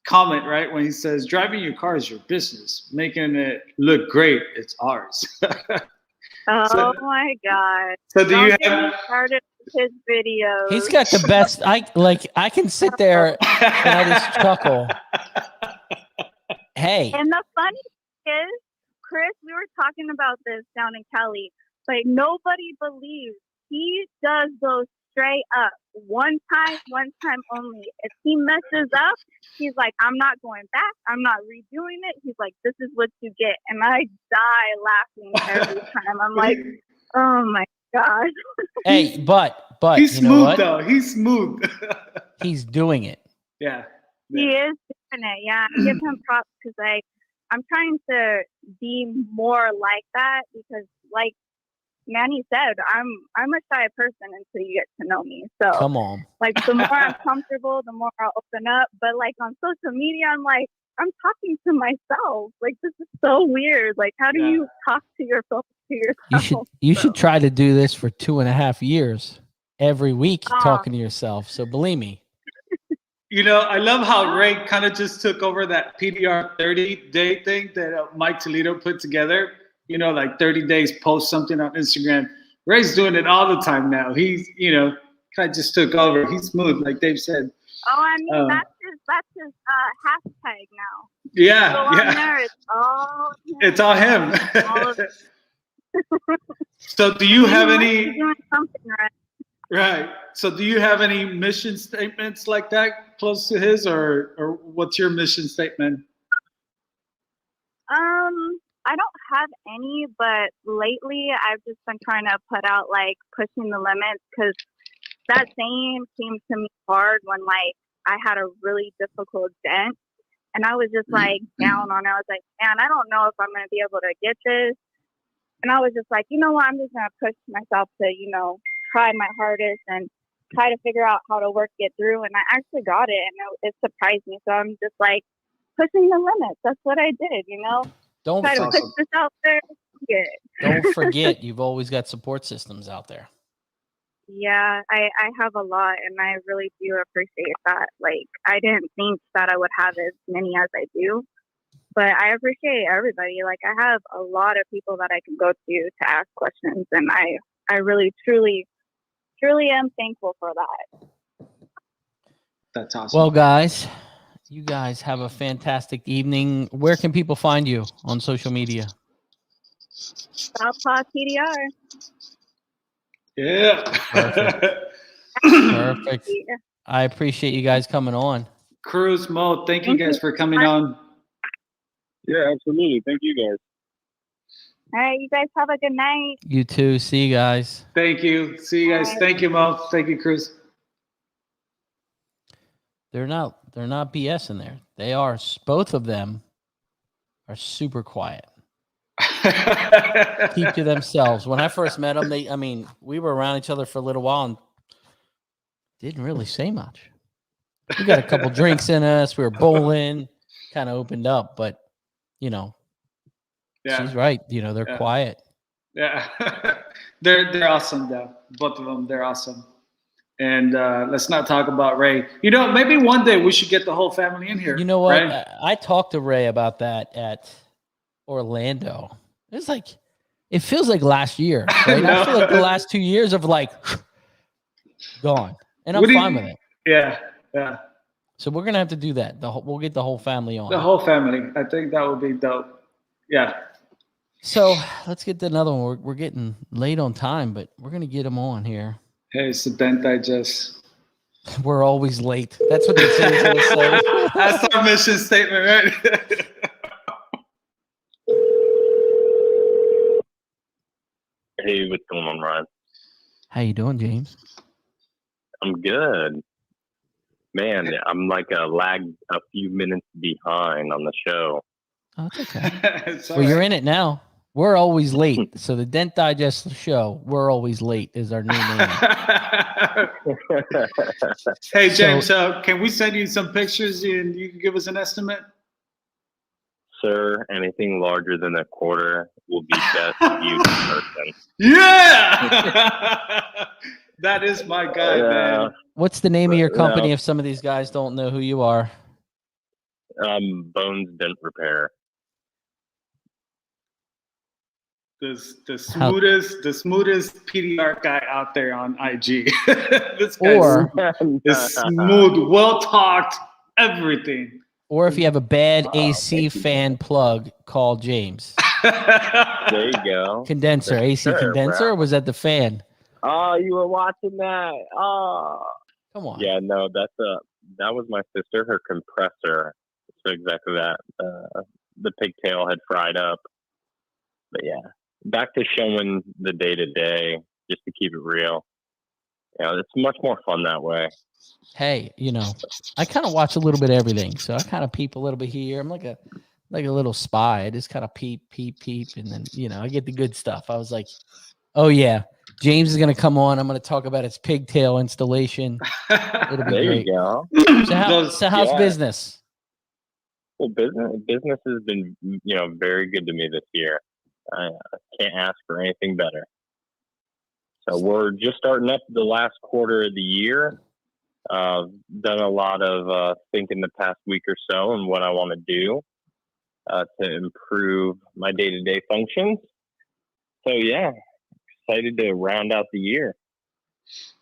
comment, right? When he says, driving your car is your business. Making it look great, it's ours. Oh my God. So do Don't you get me have... started with his videos. He's got the best. I can sit there and I just chuckle. Hey. And the funny thing is, Chris, we were talking about this down in Cali. Like, nobody believes he does those straight up. One time only. If he messes up, he's like, I'm not going back. I'm not redoing it. He's like, this is what you get. And I die laughing every time. I'm like, oh my gosh. Hey, but he's you know smooth what? though. He's smooth. He's doing it. Yeah. He is doing it. Yeah. I give him props because I'm trying to be more like that because, like Manny said, I'm a shy person until you get to know me. So Come on. like the more I'm comfortable, the more I'll open up. But like on social media, I'm talking to myself. Like, this is so weird. Like, how do you talk to yourself to yourself? You should try to do this for 2.5 years every week, talking to yourself. So believe me. You know, I love how Ray kind of just took over that PDR 30-day thing that Mike Toledo put together. You know, like 30 days, post something on Instagram. Ray's doing it all the time now. He's, you know, kind of just took over. He's smooth, like Dave said. Oh, I mean, that's his hashtag now. Yeah, so on there, it's all him. It's all him. All of it. So do you have any... doing something right. Right. So do you have any mission statements like that close to his, or what's your mission statement? I don't have any, but lately I've just been trying to put out like pushing the limits because that saying came to me hard when like I had a really difficult dent and I was just like down on it. I was like, man, I don't know if I'm going to be able to get this. And I was just like, you know what? I'm just going to push myself to, you know, try my hardest and try to figure out how to work it through. And I actually got it and it surprised me. So I'm just like pushing the limits. That's what I did, you know? Don't try to push this out there. Yeah. Don't forget, you've always got support systems out there. Yeah, I have a lot, and I really do appreciate that. Like, I didn't think that I would have as many as I do, but I appreciate everybody. Like, I have a lot of people that I can go to ask questions, and I really, truly am thankful for that. That's awesome. Well, guys, you guys have a fantastic evening. Where can people find you on social media? Southpaw TDR. Yeah. Perfect. I appreciate you guys coming on. Cruz, Mo, thank you guys for coming on. Yeah, absolutely. Thank you guys. All right, you guys have a good night. You too. See you guys. Thank you. See you guys. Thank you, Mo. Thank you, Cruz. They're not BS in there. They are, both of them are super quiet. Keep to themselves. When I first met them, we were around each other for a little while and didn't really say much. We got a couple drinks in us. We were bowling, kind of opened up, but you know, she's right. You know, they're quiet. Yeah. They're awesome though. Both of them, they're awesome. And let's not talk about Ray. You know, maybe one day we should get the whole family in here. You know what? Right? I talked to Ray about that at Orlando. It's like, it feels like last year. Right? No. I feel like the last 2 years of like gone, and I'm fine with it. Yeah, yeah. So we're gonna have to do that. We'll get the whole family on. The whole family. I think that would be dope. Yeah. So let's get to another one. We're getting late on time, but we're gonna get them on here. Hey, it's the Dent Digest. We're always late. That's what they say. That's our mission statement, right? Hey, what's going on, Ryan? How you doing, James? I'm good. Man, I'm like a few minutes behind on the show. Oh, it's okay. Well, you're in it now. We're always late. So the Dent Digest show, We're Always Late is our new name. Hey, James, can we send you some pictures and you can give us an estimate? Sir, anything larger than a quarter will be best viewed in person. Yeah! That is my guy, man. What's the name of your company if some of these guys don't know who you are? Bones Dent Repair. The smoothest PDR guy out there on IG. This guy is smooth, well talked, everything. Or if you have a bad AC fan plug, call James. There you go. Condenser, AC condenser, or was that the fan? Oh, you were watching that. Oh, come on. Yeah, no, that was my sister. Her compressor. So exactly that. The pigtail had fried up. But yeah, back to showing the day to day, just to keep it real. It's much more fun that way. Hey, I kind of watch a little bit of everything, so I kind of peep a little bit here. I'm like a little spy. I just kind of peep, and then I get the good stuff. I was like, oh yeah, James is gonna come on. I'm gonna talk about his pigtail installation. It'll be great. You go. So how's business? Well, business has been very good to me this year. I can't ask for anything better. So we're just starting up the last quarter of the year. Done a lot of thinking the past week or so and what I want to do to improve my day-to-day functions. So yeah, excited to round out the year.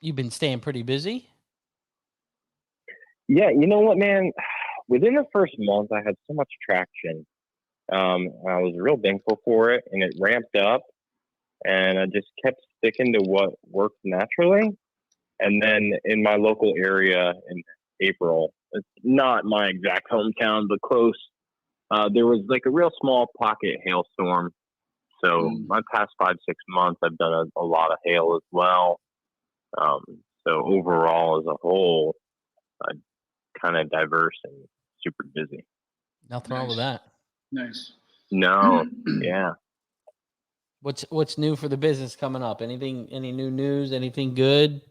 You've been staying pretty busy? Yeah, you know what, man? Within the first month, I had so much traction. I was real thankful for it, and it ramped up, and I just kept sticking to what worked naturally. And then in my local area in April, it's not my exact hometown, but close, there was like a real small pocket hailstorm. So my past 5-6 months, I've done a lot of hail as well. So overall, as a whole, I'm kind of diverse and super busy. Nothing wrong with that. Nice. No, yeah. What's new for the business coming up? Any new news? Anything good?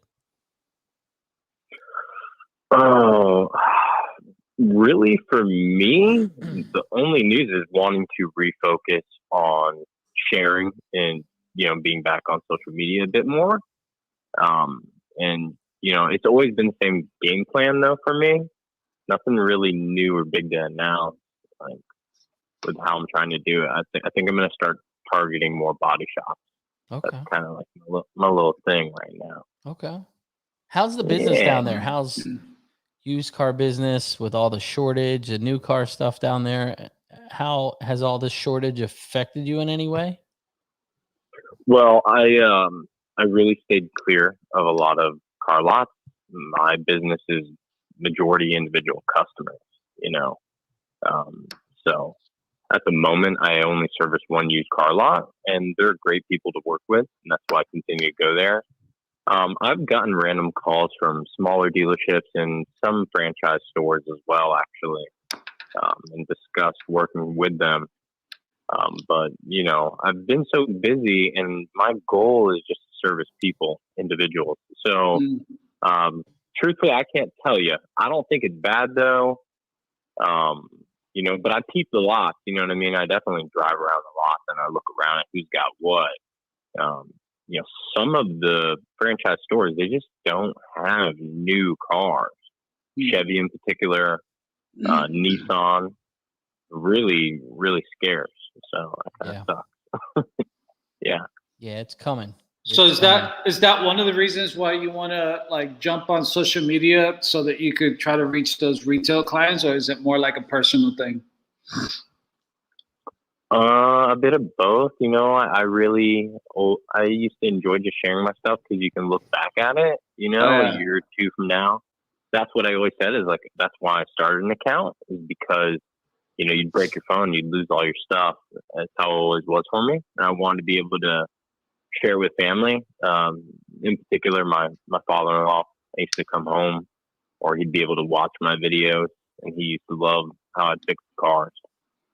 Oh, really? For me, the only news is wanting to refocus on sharing and being back on social media a bit more. And it's always been the same game plan though for me. Nothing really new or big to announce. Like with how I'm trying to do it, I think I'm going to start targeting more body shops. Okay, that's kind of like my little thing right now. Okay, how's the business down there? How's used car business with all the shortage and new car stuff down there? How has all this shortage affected you in any way? Well, I really stayed clear of a lot of car lots. My business is majority individual customers, so at the moment I only service one used car lot, and they're great people to work with, and that's why I continue to go there. I've gotten random calls from smaller dealerships and some franchise stores as well, actually, and discussed working with them. But I've been so busy, and my goal is just to service people, individuals. So, truthfully, I can't tell you. I don't think it's bad though. But I peep the lots. You know what I mean? I definitely drive around the lots and I look around at who's got what. Some of the franchise stores, they just don't have new cars. Chevy in particular, Nissan, really, really scarce. So that kind of sucks. Yeah, it's coming. So is that one of the reasons why you want to jump on social media so that you could try to reach those retail clients, or is it more like a personal thing? A bit of both. I used to enjoy just sharing my stuff because you can look back at it, a year or two from now. That's what I always said is that's why I started an account, is because, you'd break your phone, you'd lose all your stuff. That's how it always was for me. And I wanted to be able to share with family. In particular, my father-in-law used to come home, or he'd be able to watch my videos, and he used to love how I'd fix cars.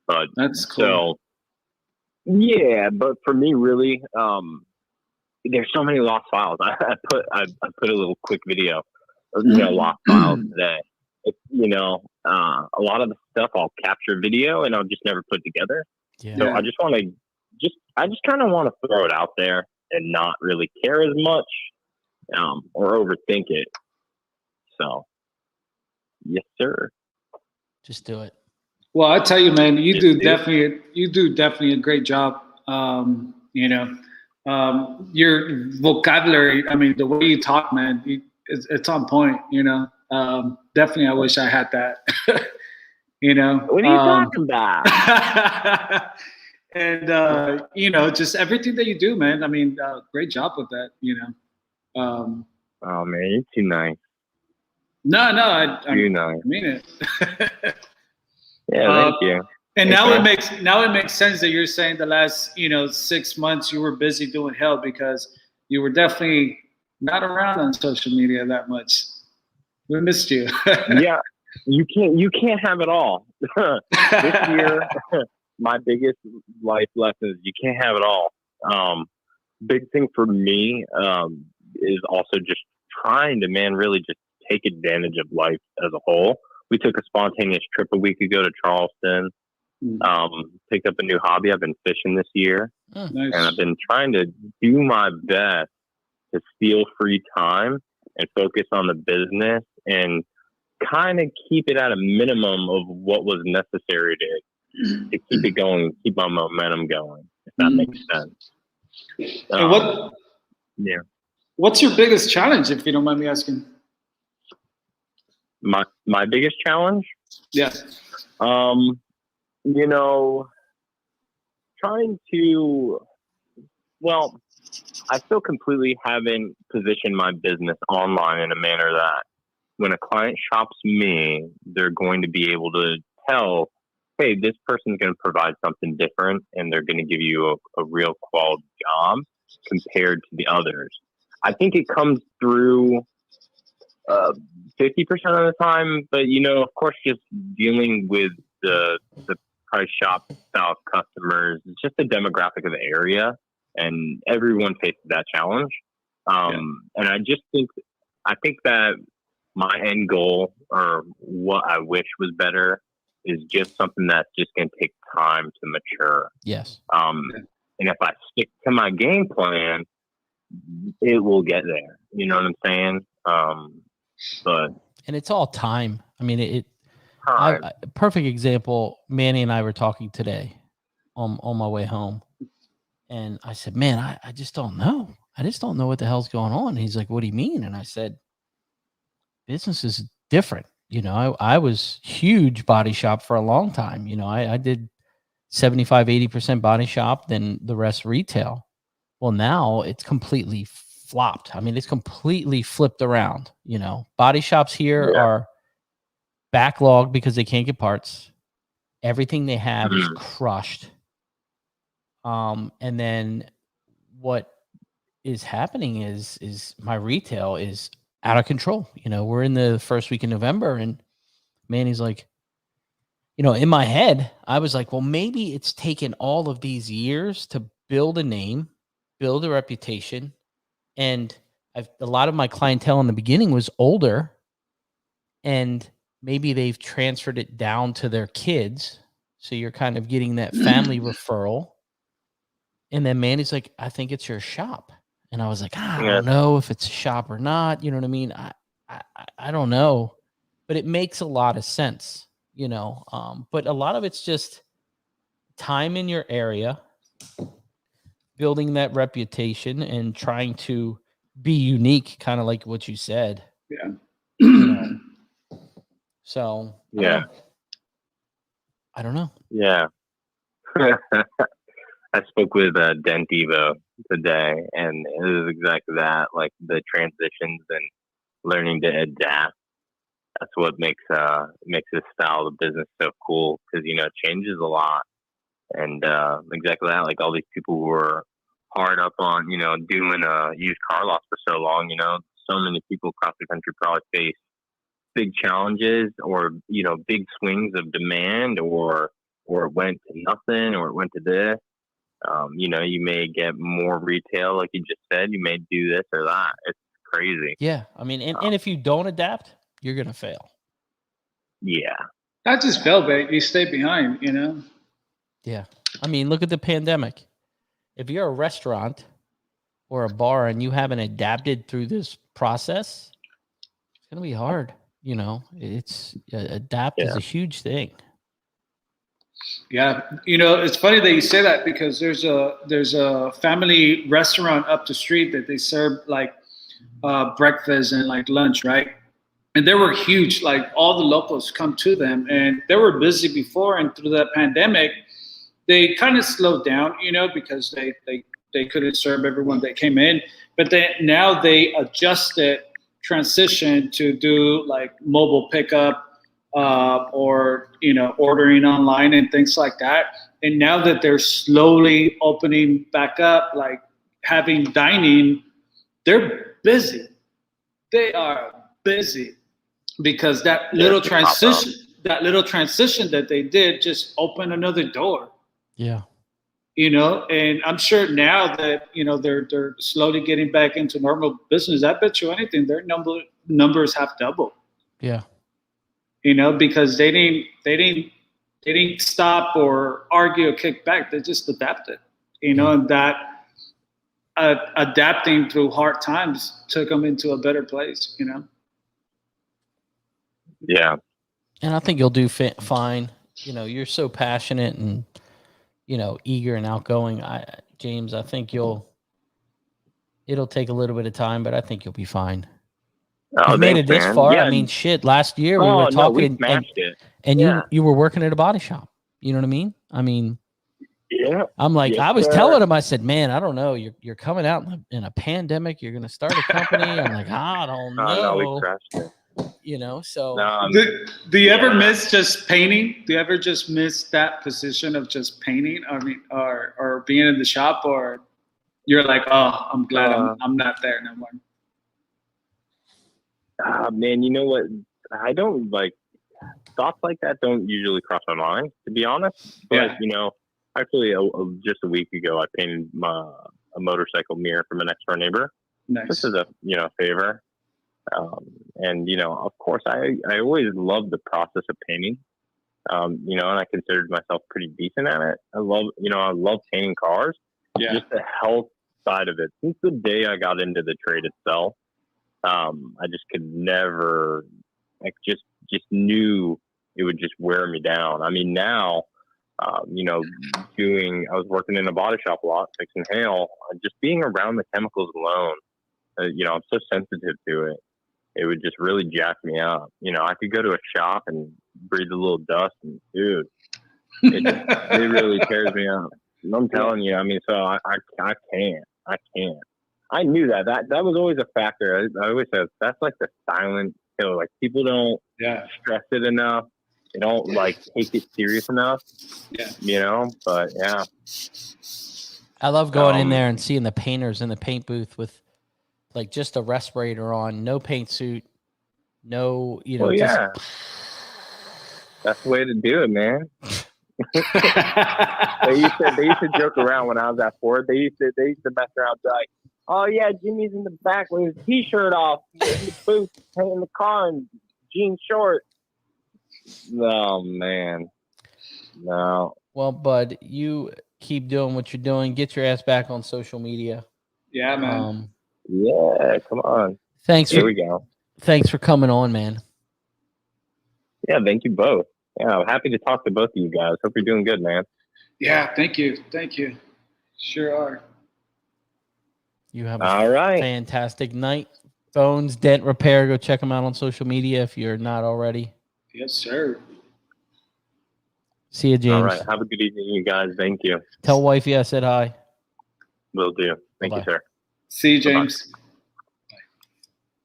But that's cool. So, yeah, but for me, really, there's so many lost files. I put a little quick video of lost files today. It's, a lot of the stuff I'll capture video and I'll just never put together. Yeah. So I just want to I just kind of want to throw it out there and not really care as much. or overthink it. So, yes, sir. Just do it. Well, I tell you, man, you do definitely a great job. You know, your vocabulary. I mean, the way you talk, man, it's on point. You know, definitely, I wish I had that. You know, what are you talking about? And you know, just everything that you do, man. I mean, great job with that. You know. Oh man, you're too nice. No, I nice. mean it. Yeah, thank you. And now it makes sense that you're saying the last 6 months you were busy doing hell, because you were definitely not around on social media that much. We missed you. Yeah, you can't have it all. This year, my biggest life lesson is you can't have it all. Big thing for me is also just trying to, really just take advantage of life as a whole. We took a spontaneous trip a week ago to Charleston. Picked up a new hobby. I've been fishing this year. Nice. And I've been trying to do my best to steal free time and focus on the business and kind of keep it at a minimum of what was necessary to keep it going, keep my momentum going, if that makes sense. And what's your biggest challenge, if you don't mind me asking? My biggest challenge? Yeah. Trying to, I still completely haven't positioned my business online in a manner that when a client shops me, they're going to be able to tell, hey, this person's going to provide something different, and they're going to give you a real quality job compared to the others. I think it comes through 50% of the time, but of course, just dealing with the price shop style customers, it's just the demographic of the area, and everyone faces that challenge. And I think that my end goal, or what I wish was better, is just something that's just going to take time to mature. Yes. And if I stick to my game plan, it will get there. You know what I'm saying? And it's all time. I mean, perfect example. Manny and I were talking today on my way home, and I said, "Man, I just don't know. I just don't know what the hell's going on." And he's like, "What do you mean?" And I said, "Business is different. I was huge body shop for a long time. I did 75, 80% body shop, then the rest retail. Well, now it's completely flopped. I mean, it's completely flipped around. Body shops here are backlogged because they can't get parts. Everything they have is crushed. And then what is happening is my retail is out of control. We're in the first week in November, and Manny's like, in my head, I was like, well, maybe it's taken all of these years to build a name, build a reputation. And a lot of my clientele in the beginning was older, and maybe they've transferred it down to their kids. So you're kind of getting that family referral. And then Manny's like, I think it's your shop. And I was like, I don't know if it's a shop or not. You know what I mean? I don't know, but it makes a lot of sense, but a lot of it's just time in your area, building that reputation and trying to be unique, kind of like what you said. Yeah. So I don't know. Yeah. I spoke with Dent Evo today, and it was exactly that, like the transitions and learning to adapt. That's what makes this style of business so cool, because it changes a lot. And exactly that, like all these people who were hard up on doing used car loss for so long. So many people across the country probably face big challenges, or big swings of demand, or it went to nothing, or it went to this. You may get more retail, like you just said. You may do this or that. It's crazy. Yeah, I mean, and if you don't adapt, you're gonna fail. Yeah. Not just fail, but you stay behind. Yeah. I mean, look at the pandemic. If you're a restaurant, or a bar and you haven't adapted through this process, it's going to be hard. You know, it's adapt is a huge thing. Yeah, you know, it's funny that you say that because there's a family restaurant up the street that they serve like breakfast and like lunch, right? And they were huge. Like all the locals come to them, and they were busy before. And through that pandemic, they kind of slowed down, you know, because they couldn't serve everyone that came in. But now they adjusted, transition to do like mobile pickup. Or, you know, ordering online and things like that. And now that they're slowly opening back up, like having dining, they're busy. They are busy because that little transition that they did just opened another door. Yeah. You know, and I'm sure now that, you know, they're slowly getting back into normal business. I bet you anything, their numbers have doubled. Yeah. You know, because they didn't stop or argue or kick back. They just adapted, you know, and that adapting through hard times took them into a better place, you know? Yeah. And I think you'll do fine. You know, you're so passionate and, you know, eager and outgoing. James, I think it'll take a little bit of time, but I think you'll be fine. Oh, you made it this far. Yeah. I mean, shit. Last year we were talking, and you were working at a body shop. You know what I mean? I mean, yeah. I'm like, I was telling him, I said, man, I don't know. You're coming out in a pandemic. You're going to start a company. I'm like, I don't know. No, we crashed it. You know, so do you ever miss just painting? Do you ever just miss that position of just painting? I mean, or being in the shop, or you're like, oh, I'm glad I'm not there no more. Man, you know what? I don't like thoughts like that. Don't usually cross my mind, to be honest. But you know, actually, just a week ago, I painted a motorcycle mirror from a next door neighbor. Nice. This is a favor, and you know, of course, I always loved the process of painting. You know, and I considered myself pretty decent at it. I love painting cars. Yeah. Just the health side of it. Since the day I got into the trade itself. I just could never, like, just knew it would just wear me down. I mean, now, you know, I was working in a body shop a lot, fixing hail, just being around the chemicals alone, you know, I'm so sensitive to it. It would just really jack me up. You know, I could go to a shop and breathe a little dust and dude, it really tears me up. I'm telling you, I mean, so I can't. I knew that was always a factor. I always said that's like the silent killer. Like people don't stress it enough. They don't like take it serious enough. Yeah. You know, but yeah. I love going in there and seeing the painters in the paint booth with like just a respirator on, no paint suit, no, you know. Well, yeah. That's the way to do it, man. They used to joke around when I was at Ford. They used to mess around like, oh yeah, Jimmy's in the back with his t-shirt off, in the booth, in the car, and jean shorts. Oh man, no. Well, bud, you keep doing what you're doing. Get your ass back on social media. Yeah, man. Yeah, come on. Here we go. Thanks for coming on, man. Yeah, thank you both. Yeah, I'm happy to talk to both of you guys. Hope you're doing good, man. Yeah, thank you. Sure are. You have a fantastic night. Bones Dent Repair. Go check them out on social media if you're not already. Yes, sir. See you, James. All right. Have a good evening, you guys. Thank you. Tell wifey I said hi. Will do. Thank you, sir. See you, James.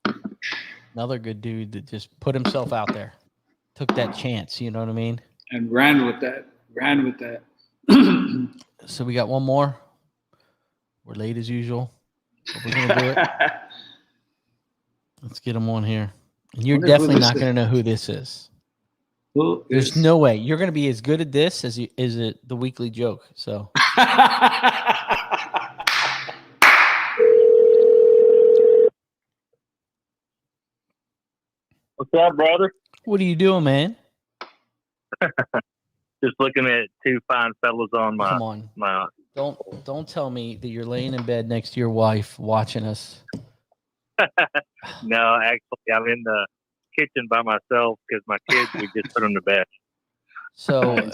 Bye. Another good dude that just put himself out there. Took that chance, you know what I mean? And ran with that. So we got one more. We're late as usual. But we're going to do it. Let's get him on here. And you're definitely not going to know who this is. There's no way. You're going to be as good at this as the weekly joke. So. What's up, brother? What are you doing, man? Just looking at two fine fellas on my Don't tell me that you're laying in bed next to your wife watching us. No, actually, I'm in the kitchen by myself because my kids, we just put them to bed. So,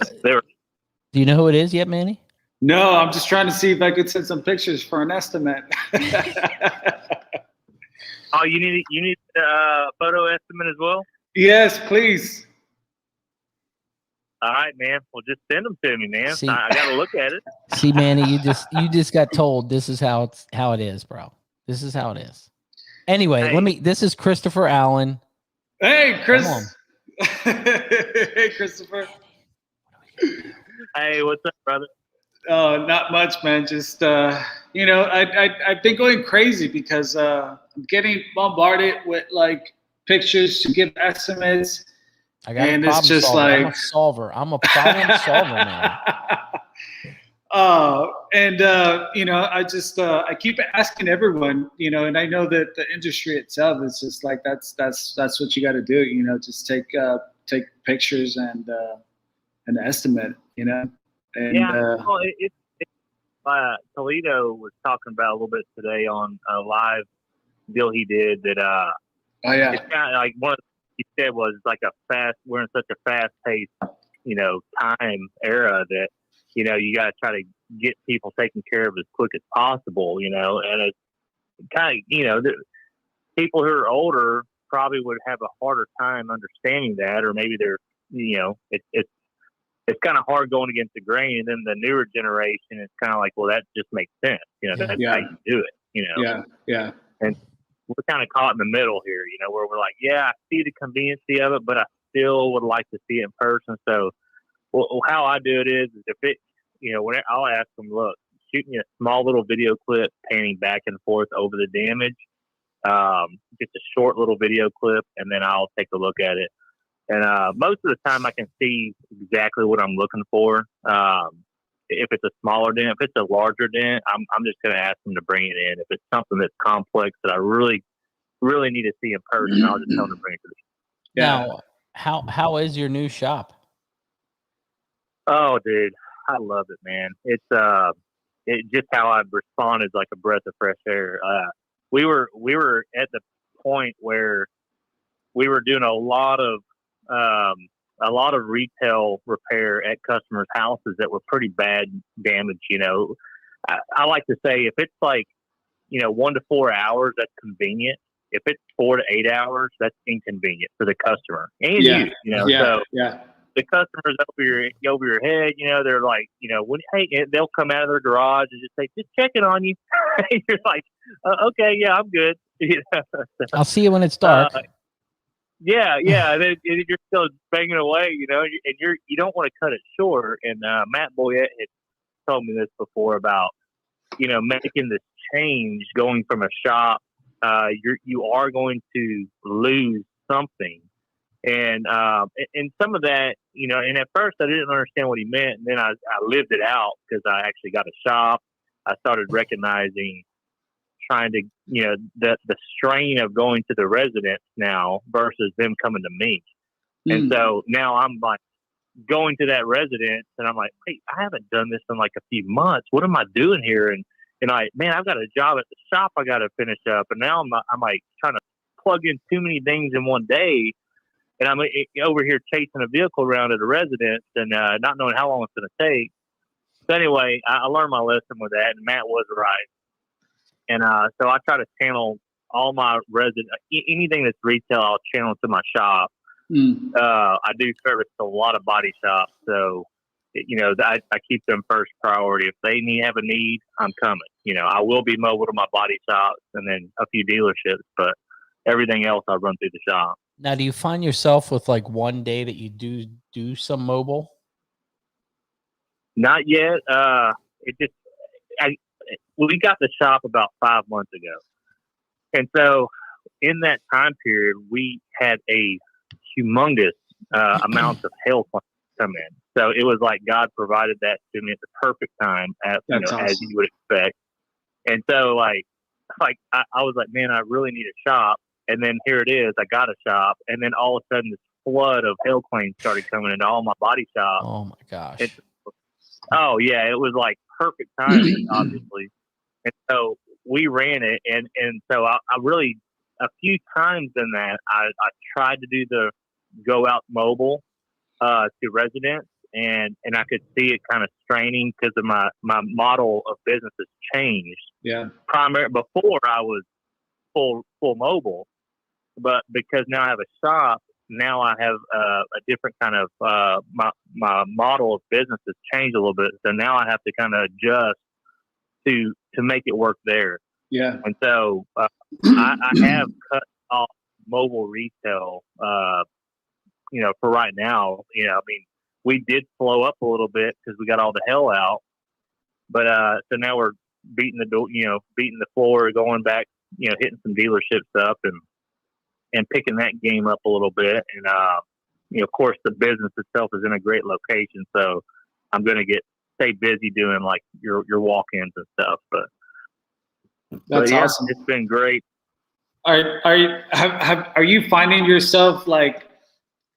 do you know who it is yet, Manny? No, I'm just trying to see if I could send some pictures for an estimate. Oh, you need a photo estimate as well? Yes, please. All right, man. Well, just send them to me, man. See, I got to look at it. See, Manny, you just got told this is how it is, bro. This is how it is. Anyway, Hey. this is Christopher Allen. Hey, Chris. Hey, Christopher. Hey, what's up, brother? Not much, man. Just you know, I've been going crazy because I'm getting bombarded with like pictures to give estimates. I got and a problem it's just solver. like I'm a solver. I'm a problem solver, man. You know, I just I keep asking everyone, you know, and I know that the industry itself is just like that's what you got to do, you know, just take pictures and an estimate, you know. And well, Toledo was talking about a little bit today on a live deal he did that. Oh yeah, it's kind of like one of he said was like we're in such a fast paced, you know, time era that, you know, you got to try to get people taken care of as quick as possible, you know, and it's kind of, you know, people who are older probably would have a harder time understanding that, or maybe they're, you know, it's kind of hard going against the grain. And then the newer generation, it's kind of like, well, that just makes sense. You know, that's how you do it, you know? Yeah. And we're kind of caught in the middle here, you know, where we're like, yeah, I see the conveniency of it, but I still would like to see it in person. So how I do it is if it, you know, when I'll ask them, look, shoot me a small little video clip panning back and forth over the damage, just a short little video clip, and then I'll take a look at it. And most of the time I can see exactly what I'm looking for. If it's a smaller dent, if it's a larger dent, I'm just going to ask them to bring it in. If it's something that's complex that I really, really need to see in person, I'll just tell them to bring it to me. Now, how is your new shop? Oh, dude, I love it, man. It's just how I respond is like a breath of fresh air. We were at the point where we were doing a lot of retail repair at customers' houses that were pretty bad damage. You know, I like to say if it's like, you know, 1 to 4 hours, that's convenient. If it's 4 to 8 hours, that's inconvenient for the customer and you know. So the customers over your head, you know, they're like, you know, they'll come out of their garage and just say, just checking on you. You're like, okay, yeah, I'm good. You know? I'll see you when it's dark. Yeah. And then you're still banging away, you know, and you don't want to cut it short. And Matt Boyette had told me this before about, you know, making this change, going from a shop. You are going to lose something, and some of that, you know. And at first, I didn't understand what he meant, and then I lived it out because I actually got a shop. I started recognizing, trying to, you know, the strain of going to the residents now versus them coming to me. And so now I'm like going to that residence and I'm like, hey, I haven't done this in like a few months. What am I doing here? And man, I've got a job at the shop I got to finish up. And now I'm like trying to plug in too many things in one day. And I'm over here chasing a vehicle around at a residence and not knowing how long it's going to take. So anyway, I learned my lesson with that, and Matt was right. And so I try to channel all my anything that's retail, I'll channel to my shop. I do service a lot of body shops, so you know I keep them first priority. If they have a need, I'm coming. You know, I will be mobile to my body shops and then a few dealerships, but everything else I run through the shop. Now, do you find yourself with like one day that you do some mobile? Not yet. We got the shop about 5 months ago. And so in that time period, we had a humongous amount of hail come in. So it was like God provided that to me at the perfect time, awesome. As you would expect. And so like I was like, man, I really need a shop. And then here it is. I got a shop. And then all of a sudden this flood of hail claims started coming into all my body shops. Oh my gosh. Oh yeah, it was like perfect timing, obviously. And so we ran it, and so I really a few times in that I tried to do the go out mobile to residents, and I could see it kind of straining because of my model of business has changed. Yeah. Before I was full mobile, but because now I have a shop, now I have a different kind of my model of business has changed a little bit. So now I have to kind of adjust to make it work there. Yeah. And so I have cut off mobile retail, for right now. I mean, we did slow up a little bit because we got all the hell out. But so now we're beating the floor, going back, hitting some dealerships up and picking that game up a little bit. And, of course, the business itself is in a great location. So I'm going to stay busy doing like your walk-ins and stuff. But yeah, awesome. It's been great. Are you finding yourself like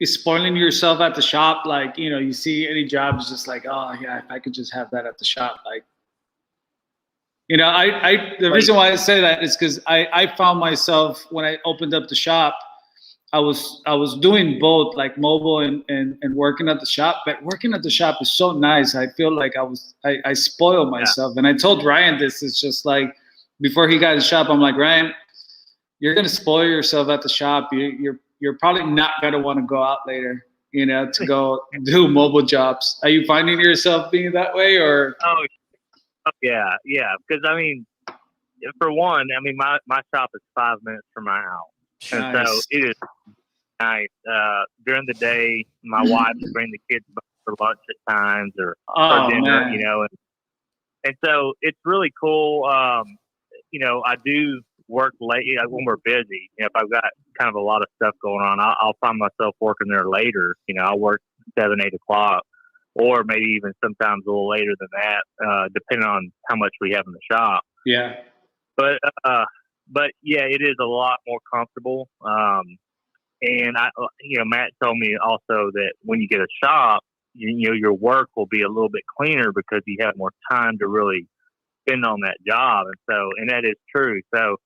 spoiling yourself at the shop? Like, you see any jobs just like, oh yeah, if I could just have that at the shop. Like, the reason why I say that is because I found myself when I opened up the shop, I was doing both, like mobile and working at the shop. But working at the shop is so nice. I feel like I spoiled myself. Yeah. And I told Ryan this. It's just like before he got his shop, I'm like, Ryan, you're gonna spoil yourself at the shop. You're probably not gonna want to go out later, to go do mobile jobs. Are you finding yourself being that way, or? Oh yeah. Because I mean, for one, I mean my shop is 5 minutes from my house, and nice. so it is nice. During the day, my wife will bring the kids for lunch at times or dinner, man. And so it's really cool. I do work late when we're busy. If I've got kind of a lot of stuff going on, I'll find myself working there later. I'll work 7, 8 o'clock, or maybe even sometimes a little later than that, depending on how much we have in the shop. Yeah. But yeah, it is a lot more comfortable. And Matt told me also that when you get a shop, your work will be a little bit cleaner because you have more time to really spend on that job. And that is true. So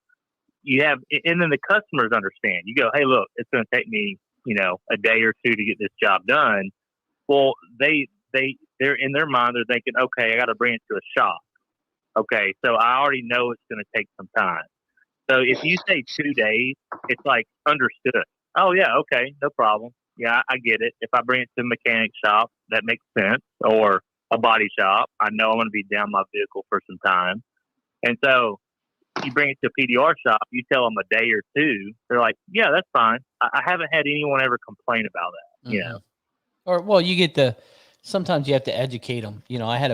you have, and then the customers understand. You go, hey, look, it's going to take me, a day or two to get this job done. Well, they're in their mind, they're thinking, okay, I got to bring it to a shop. Okay, so I already know it's going to take some time. So if you say 2 days, it's like understood. Oh yeah, okay, no problem. Yeah, I get it. If I bring it to a mechanic shop, that makes sense. Or a body shop, I know I'm going to be down my vehicle for some time. And so you bring it to a PDR shop, you tell them a day or two, they're like, yeah, that's fine. I haven't had anyone ever complain about that, Mm-hmm. Or, well, sometimes you have to educate them. I had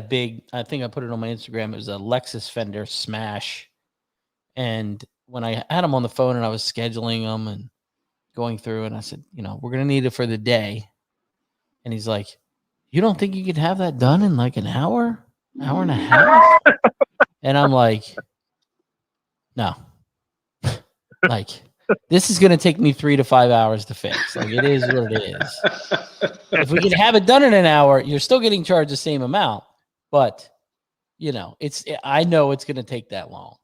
I think I put it on my Instagram. It was a Lexus fender smash. And when I had them on the phone and I was scheduling them and going through, and I said, we're going to need it for the day. And he's like, you don't think you could have that done in like an hour and a half? And I'm like, no, like this is going to take me 3 to 5 hours to fix. Like it is what it is. If we can have it done in an hour, you're still getting charged the same amount, but I know it's going to take that long,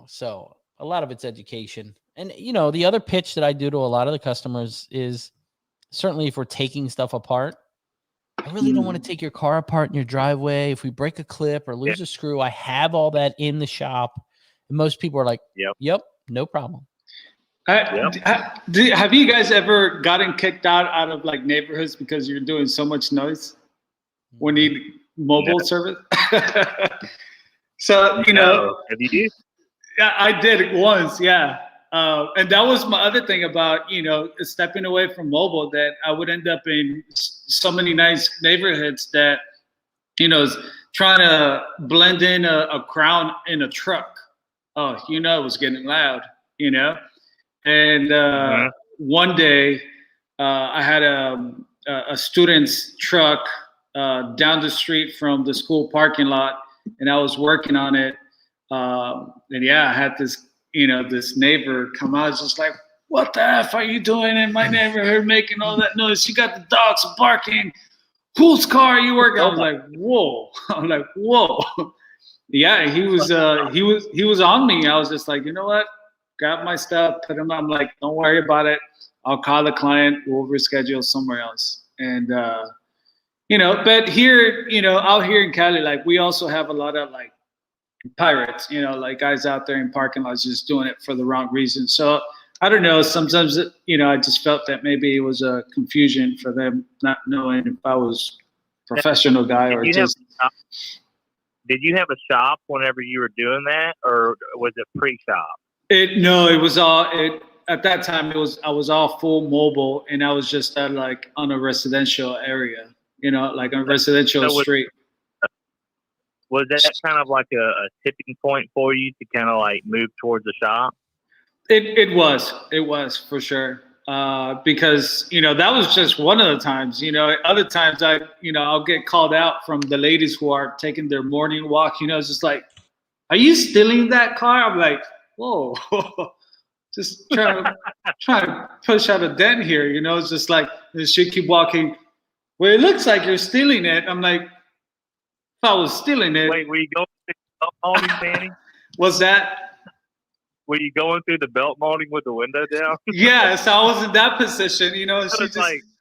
so a lot of it's education. And, the other pitch that I do to a lot of the customers is certainly if we're taking stuff apart, I really don't want to take your car apart in your driveway. If we break a clip or lose a screw, I have all that in the shop. And most people are like, yep, no problem. Have you guys ever gotten kicked out of like neighborhoods because you're doing so much noise when you need mobile service? So, have you? Yeah, I did it once. Yeah. And that was my other thing about, stepping away from mobile, that I would end up in so many nice neighborhoods that, trying to blend in a crown in a truck. Oh, it was getting loud, And one day I had a student's truck down the street from the school parking lot, and I was working on it. And yeah, I had this, this neighbor come out, just like, what the F are you doing in my neighborhood making all that noise? You got the dogs barking. whose car are you working? I was like, whoa. I'm like, whoa. Yeah, he was on me. I was just like, you know what? Grab my stuff, put him. I'm like, don't worry about it. I'll call the client. We'll reschedule somewhere else. And but here, out here in Cali, like we also have a lot of like pirates, like guys out there in parking lots just doing it for the wrong reason. So I don't know. Sometimes, I just felt that maybe it was a confusion for them not knowing if I was a professional guy or just. Did you have a shop whenever you were doing that, or was it pre-shop? It was all. At that time, I was all full mobile, and I was just on a residential area, like a residential street. Was that kind of like a tipping point for you to kind of like move towards the shop? It was for sure. Because that was just one of the times. Other times I'll get called out from the ladies who are taking their morning walk. It's just like, are you stealing that car? I'm like, whoa, just trying to push out a dent here. It's just like she keep walking. Well, it looks like you're stealing it. I'm like, if I was stealing it. Wait, were you going through the belt molding, Manny? What's that? Were you going through the belt molding with the window down? Yeah, so I was in that position,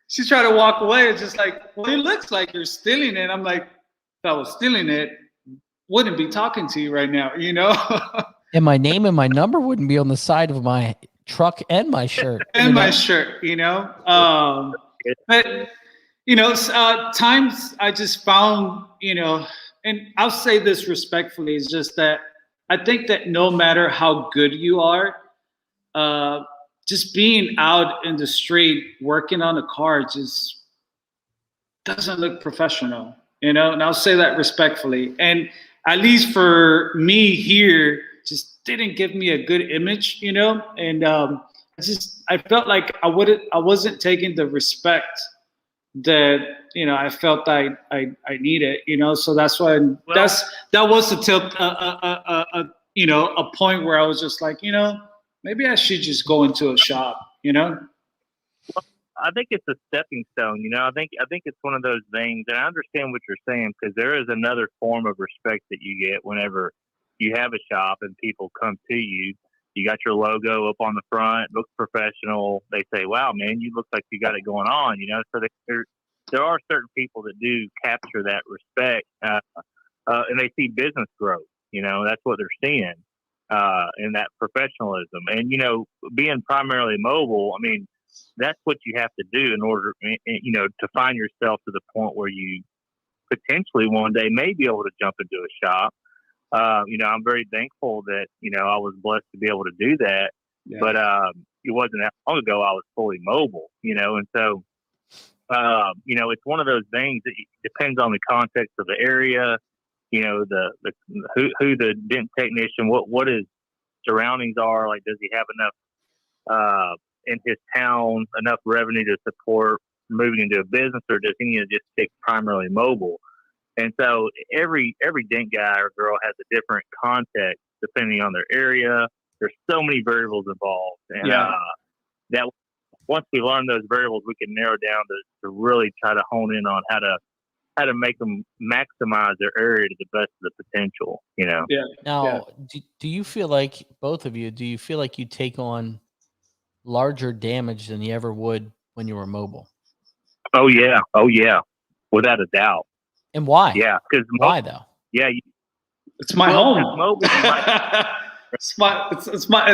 she tried to walk away. It's just like, well, it looks like you're stealing it. I'm like, if I was stealing it, wouldn't be talking to you right now, And my name and my number wouldn't be on the side of my truck and my shirt. My shirt, But, times I just found, and I'll say this respectfully, is just that I think that no matter how good you are, just being out in the street working on a car just doesn't look professional, and I'll say that respectfully. And at least for me here, just didn't give me a good image, and I felt like I wasn't taking the respect that I felt I needed, so that's why that was the tilt, a point where I was just like, maybe I should just go into a shop, Well, I think it's a stepping stone, I think it's one of those things, and I understand what you're saying, because there is another form of respect that you get whenever you have a shop and people come to you. You got your logo up on the front, looks professional. They say, wow, man, you look like you got it going on, So there are certain people that do capture that respect, and they see business growth. That's what they're seeing in that professionalism. And, being primarily mobile, I mean, that's what you have to do in order, to find yourself to the point where you potentially one day may be able to jump into a shop. I'm very thankful that, I was blessed to be able to do that. Yeah. But it wasn't that long ago I was fully mobile, and so, it's one of those things that depends on the context of the area, who the dent technician, what his surroundings are. Like, does he have enough in his town, enough revenue to support moving into a business, or does he need to just stick primarily mobile? And so every dent guy or girl has a different context depending on their area. There's so many variables involved, and that once we learn those variables, we can narrow down to really try to hone in on how to make them maximize their area to the best of the potential. Yeah. Now, do you feel like, both of you, do you feel like you take on larger damage than you ever would when you were mobile? Oh yeah, without a doubt. And why? Yeah, because why though? Yeah, it's my home. It's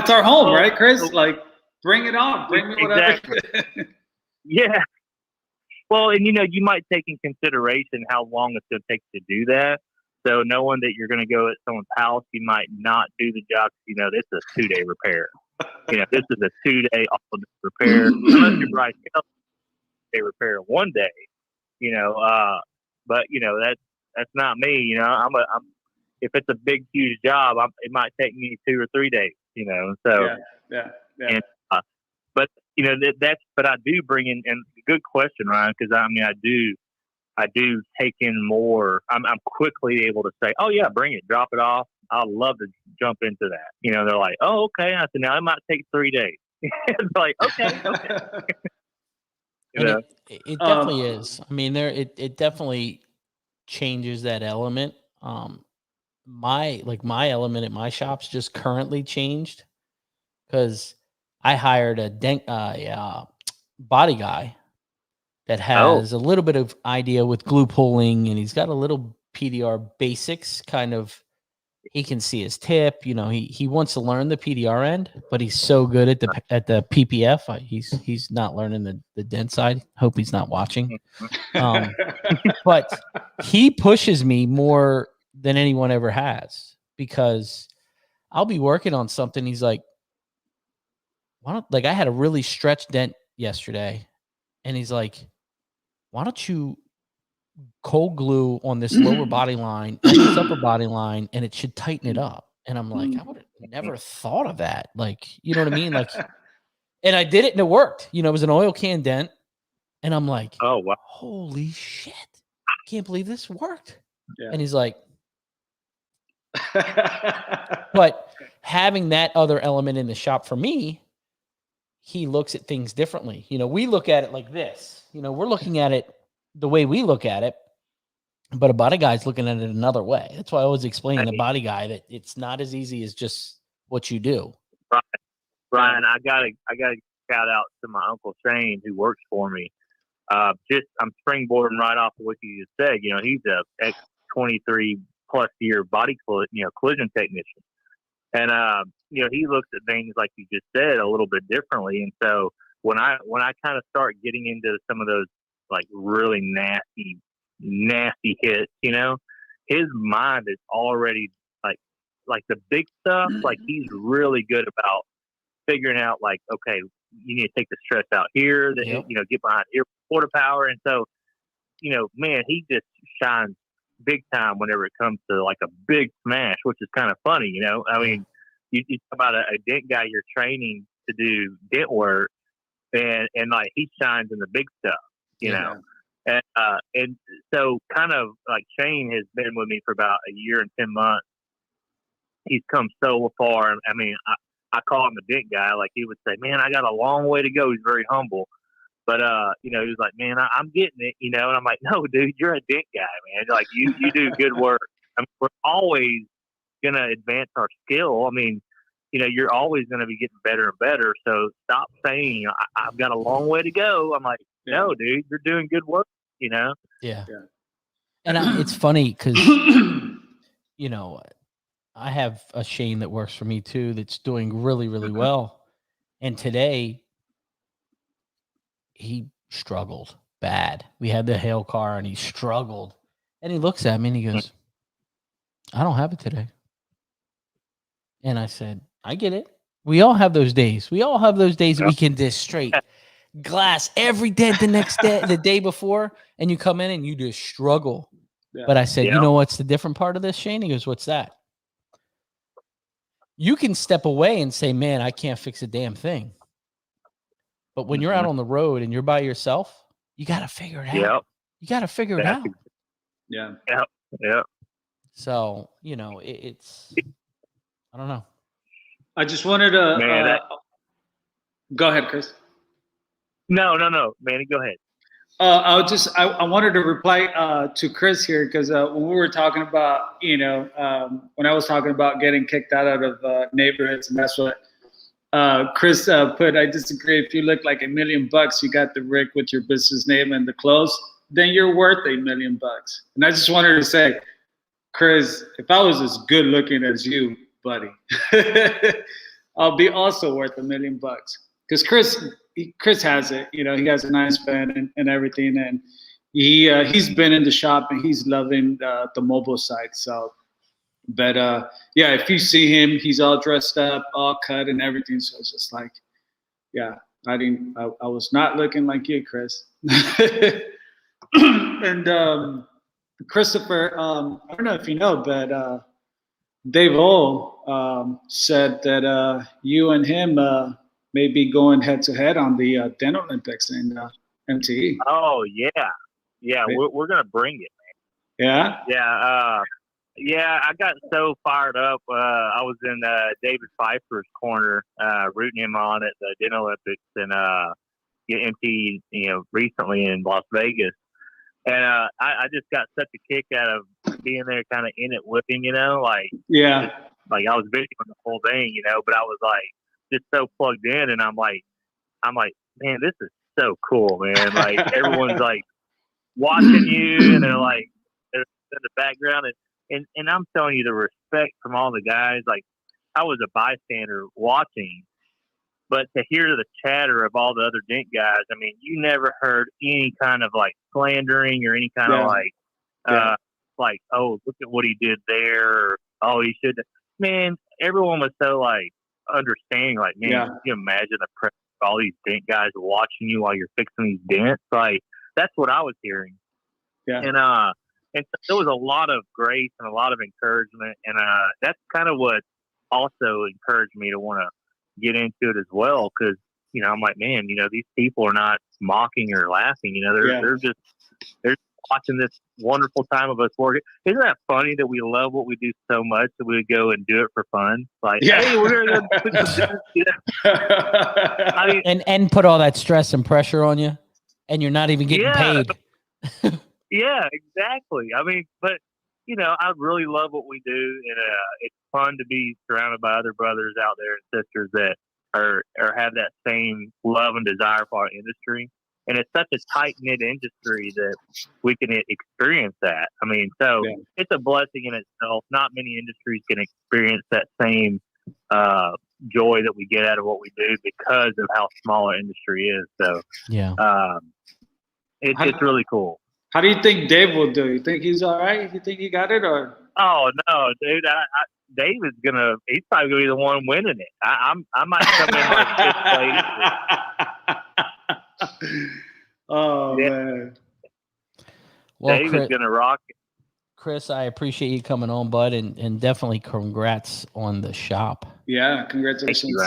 our home, right, Chris? Like, bring it on. Bring me whatever. Exactly. Yeah. Well, and you might take in consideration how long it's going to take to do that. So knowing that you're going to go at someone's house, you might not do the job. This is a 2-day repair. This is a 2-day repair. Unless you're right, they repair in 1 day. But that's not me. If it's a big, huge job, it might take me 2 or 3 days. So yeah. And, but but I do bring in, and good question, Ryan, because I do take in more. I'm quickly able to say, oh yeah, bring it, drop it off. I'd love to jump into that. They're like, oh, okay. I said, now it might take 3 days. It's like, okay. You know? It definitely is. I mean, it definitely changes that element. My element at my shop's just currently changed because I hired a body guy that has a little bit of idea with glue pulling, and he's got a little PDR basics kind of. He can see his tip, you know. He wants to learn the PDR end, but he's so good at the PPF. He's not learning the dent side. Hope he's not watching. But he pushes me more than anyone ever has, because I'll be working on something. He's like, why don't, like, I had a really stretched dent yesterday, and he's like, why don't you cold glue on this lower body line and this upper body line, and it should tighten it up. And I'm like, I would have never thought of that. Like, you know what I mean? Like, and I did it and it worked. You know, it was an oil can dent. And I'm like, oh, wow. Holy shit. I can't believe this worked. Yeah. And he's like, but having that other element in the shop for me, he looks at things differently. You know, we look at it like this. You know, we're looking at it the way we look at it, but a body guy's looking at it another way. That's why I always explain to the body guy that it's not as easy as just what you do. Ryan, I gotta shout out to my Uncle Shane, who works for me. I'm springboarding right off of what you just said. You know, he's a ex 23 plus year body collision technician, and you know, he looks at things, like you just said, a little bit differently. And so when I kind of start getting into some of those like really nasty hits, you know, his mind is already like the big stuff. Like, he's really good about figuring out, like, okay, you need to take the stress out here, you know, get behind here, quarter power. And so, you know, man, he just shines big time whenever it comes to like a big smash, which is kind of funny, you know. I mean, you talk about a dent guy you're training to do dent work, and like, he shines in the big stuff, you know. And so kind of like Shane has been with me for about a year and 10 months. He's come so far. I mean, I call him a dent guy. Like, he would say, man, I got a long way to go. He's very humble. But, you know, he was like, man, I'm getting it, you know. And I'm like, no, dude, you're a dent guy, man. Like, you do good work. I mean, we're always going to advance our skill. I mean, you know, you're always going to be getting better and better. So stop saying, you know, I've got a long way to go. I'm like, no, dude, you're doing good work, you know? Yeah. And it's funny because, you know, I have a Shane that works for me too that's doing really, really well. And today he struggled bad. We had the hail car and he struggled. And he looks at me and he goes, I don't have it today. And I said, I get it. We all have those days. We all have those days that we can just straight glass every dent the next day, the day before, and you come in and you just struggle. But I said, you know what's the different part of this, Shane? He goes, what's that? You can step away and say, man, I can't fix a damn thing. But when you're out on the road and you're by yourself, you got to figure it out. You got to figure it out. Yeah. So, you know, it's, I don't know. I just wanted to go ahead, Chris. No, Manny, go ahead. I wanted to reply to Chris here, because when we were talking about, you know, when I was talking about getting kicked out of neighborhoods, and that's what Chris put. I disagree. If you look like $1 million, you got the rig with your business name and the clothes, then you're worth $1 million. And I just wanted to say, Chris, if I was as good looking as you, buddy, I'll be also worth $1 million. Because Chris has it, you know, he has a nice van and everything, and he's been in the shop and he's loving the mobile side. So, but yeah, if you see him, he's all dressed up, all cut and everything. So it's just like, yeah, I was not looking like you, Chris. And Christopher, I don't know if you know, but Dave O said that you and him may be going head to head on the Dent Olympics in MTE. Oh yeah, we're gonna bring it, man. Yeah, I got so fired up. I was in David Pfeiffer's corner, rooting him on at the Dent Olympics, and get emptied, recently in Las Vegas. And I just got such a kick out of being there, kind of in it with him, Yeah. Like I was busy on the whole thing, but I was like just so plugged in, and I'm like, man, this is so cool, man. Like everyone's like watching you, and they're in the background, and I'm telling you, the respect from all the guys. Like I was a bystander watching, but to hear the chatter of all the other dent guys, I mean, you never heard any kind of like slandering or any kind of like, oh, look at what he did there, or oh, he should. Man, everyone was so like understanding. Like, man, can you imagine the pressure of all these dent guys watching you while you're fixing these dents? Like, that's what I was hearing. Yeah. And so there was a lot of grace and a lot of encouragement, and that's kind of what also encouraged me to want to get into it as well, because I'm like, man, these people are not mocking or laughing. They're just watching this wonderful time of us working. Isn't that funny that we love what we do so much that we would go and do it for fun? Like, hey, we're gonna go put some I mean, and put all that stress and pressure on you, and you're not even getting paid. Yeah, exactly. I mean, but I really love what we do, and it's fun to be surrounded by other brothers out there and sisters that are have that same love and desire for our industry. And it's such a tight-knit industry that we can experience that. I mean, so it's a blessing in itself. Not many industries can experience that same joy that we get out of what we do because of how small our industry is. So, it's really cool. How do you think Dave will do? You think he's all right? You think he got it, or? Oh no, dude! Dave is he's probably gonna be the one winning it. I might come in like 5th place. Oh man! Well, Dave is gonna rock it. Chris, I appreciate you coming on, bud, and definitely congrats on the shop. Yeah, congratulations.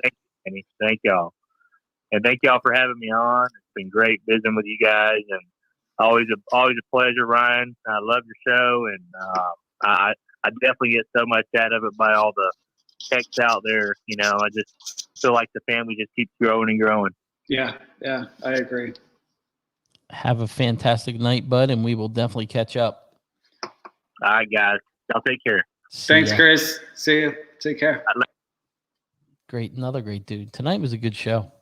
Thank you, Annie. Thank y'all, and thank y'all for having me on. It's been great visiting with you guys, and always a pleasure, Ryan. I love your show, and I definitely get so much out of it by all the texts out there. I just feel like the family just keeps growing and growing. Yeah, I agree. Have a fantastic night, bud, and we will definitely catch up. All right, guys. Y'all take care. Thanks, Chris. See you. Take care. Great. Another great dude. Tonight was a good show.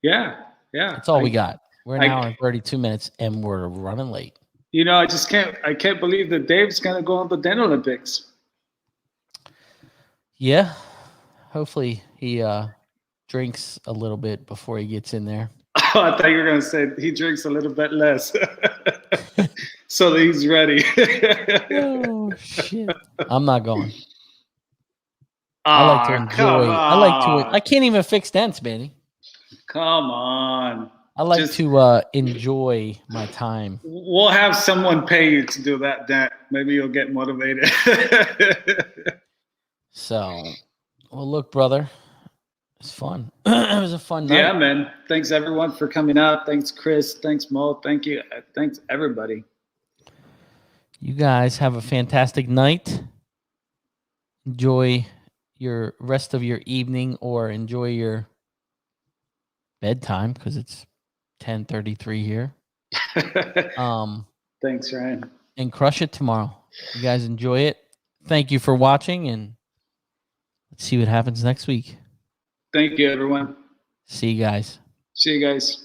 Yeah. That's all we got. We're an hour and 32 minutes, and we're running late. I can't believe that Dave's going to go on the Dent Olympics. Yeah. Hopefully he drinks a little bit before he gets in there. Oh, I thought you were going to say he drinks a little bit less so that he's ready. Oh, shit. I'm not going. Oh, I like to enjoy. I can't even fix dents, Manny. Come on. I like to enjoy my time. We'll have someone pay you to do that dent. Maybe you'll get motivated. So, well, look, brother, it's fun. It was a fun night. Yeah, man. Thanks, everyone, for coming out. Thanks, Chris. Thanks, Mo. Thank you. Thanks, everybody. You guys have a fantastic night. Enjoy your rest of your evening, or enjoy your bedtime, because it's 10:33 here. Thanks, Ryan. And crush it tomorrow. You guys enjoy it. Thank you for watching, and let's see what happens next week. Thank you, everyone. See you guys. See you guys.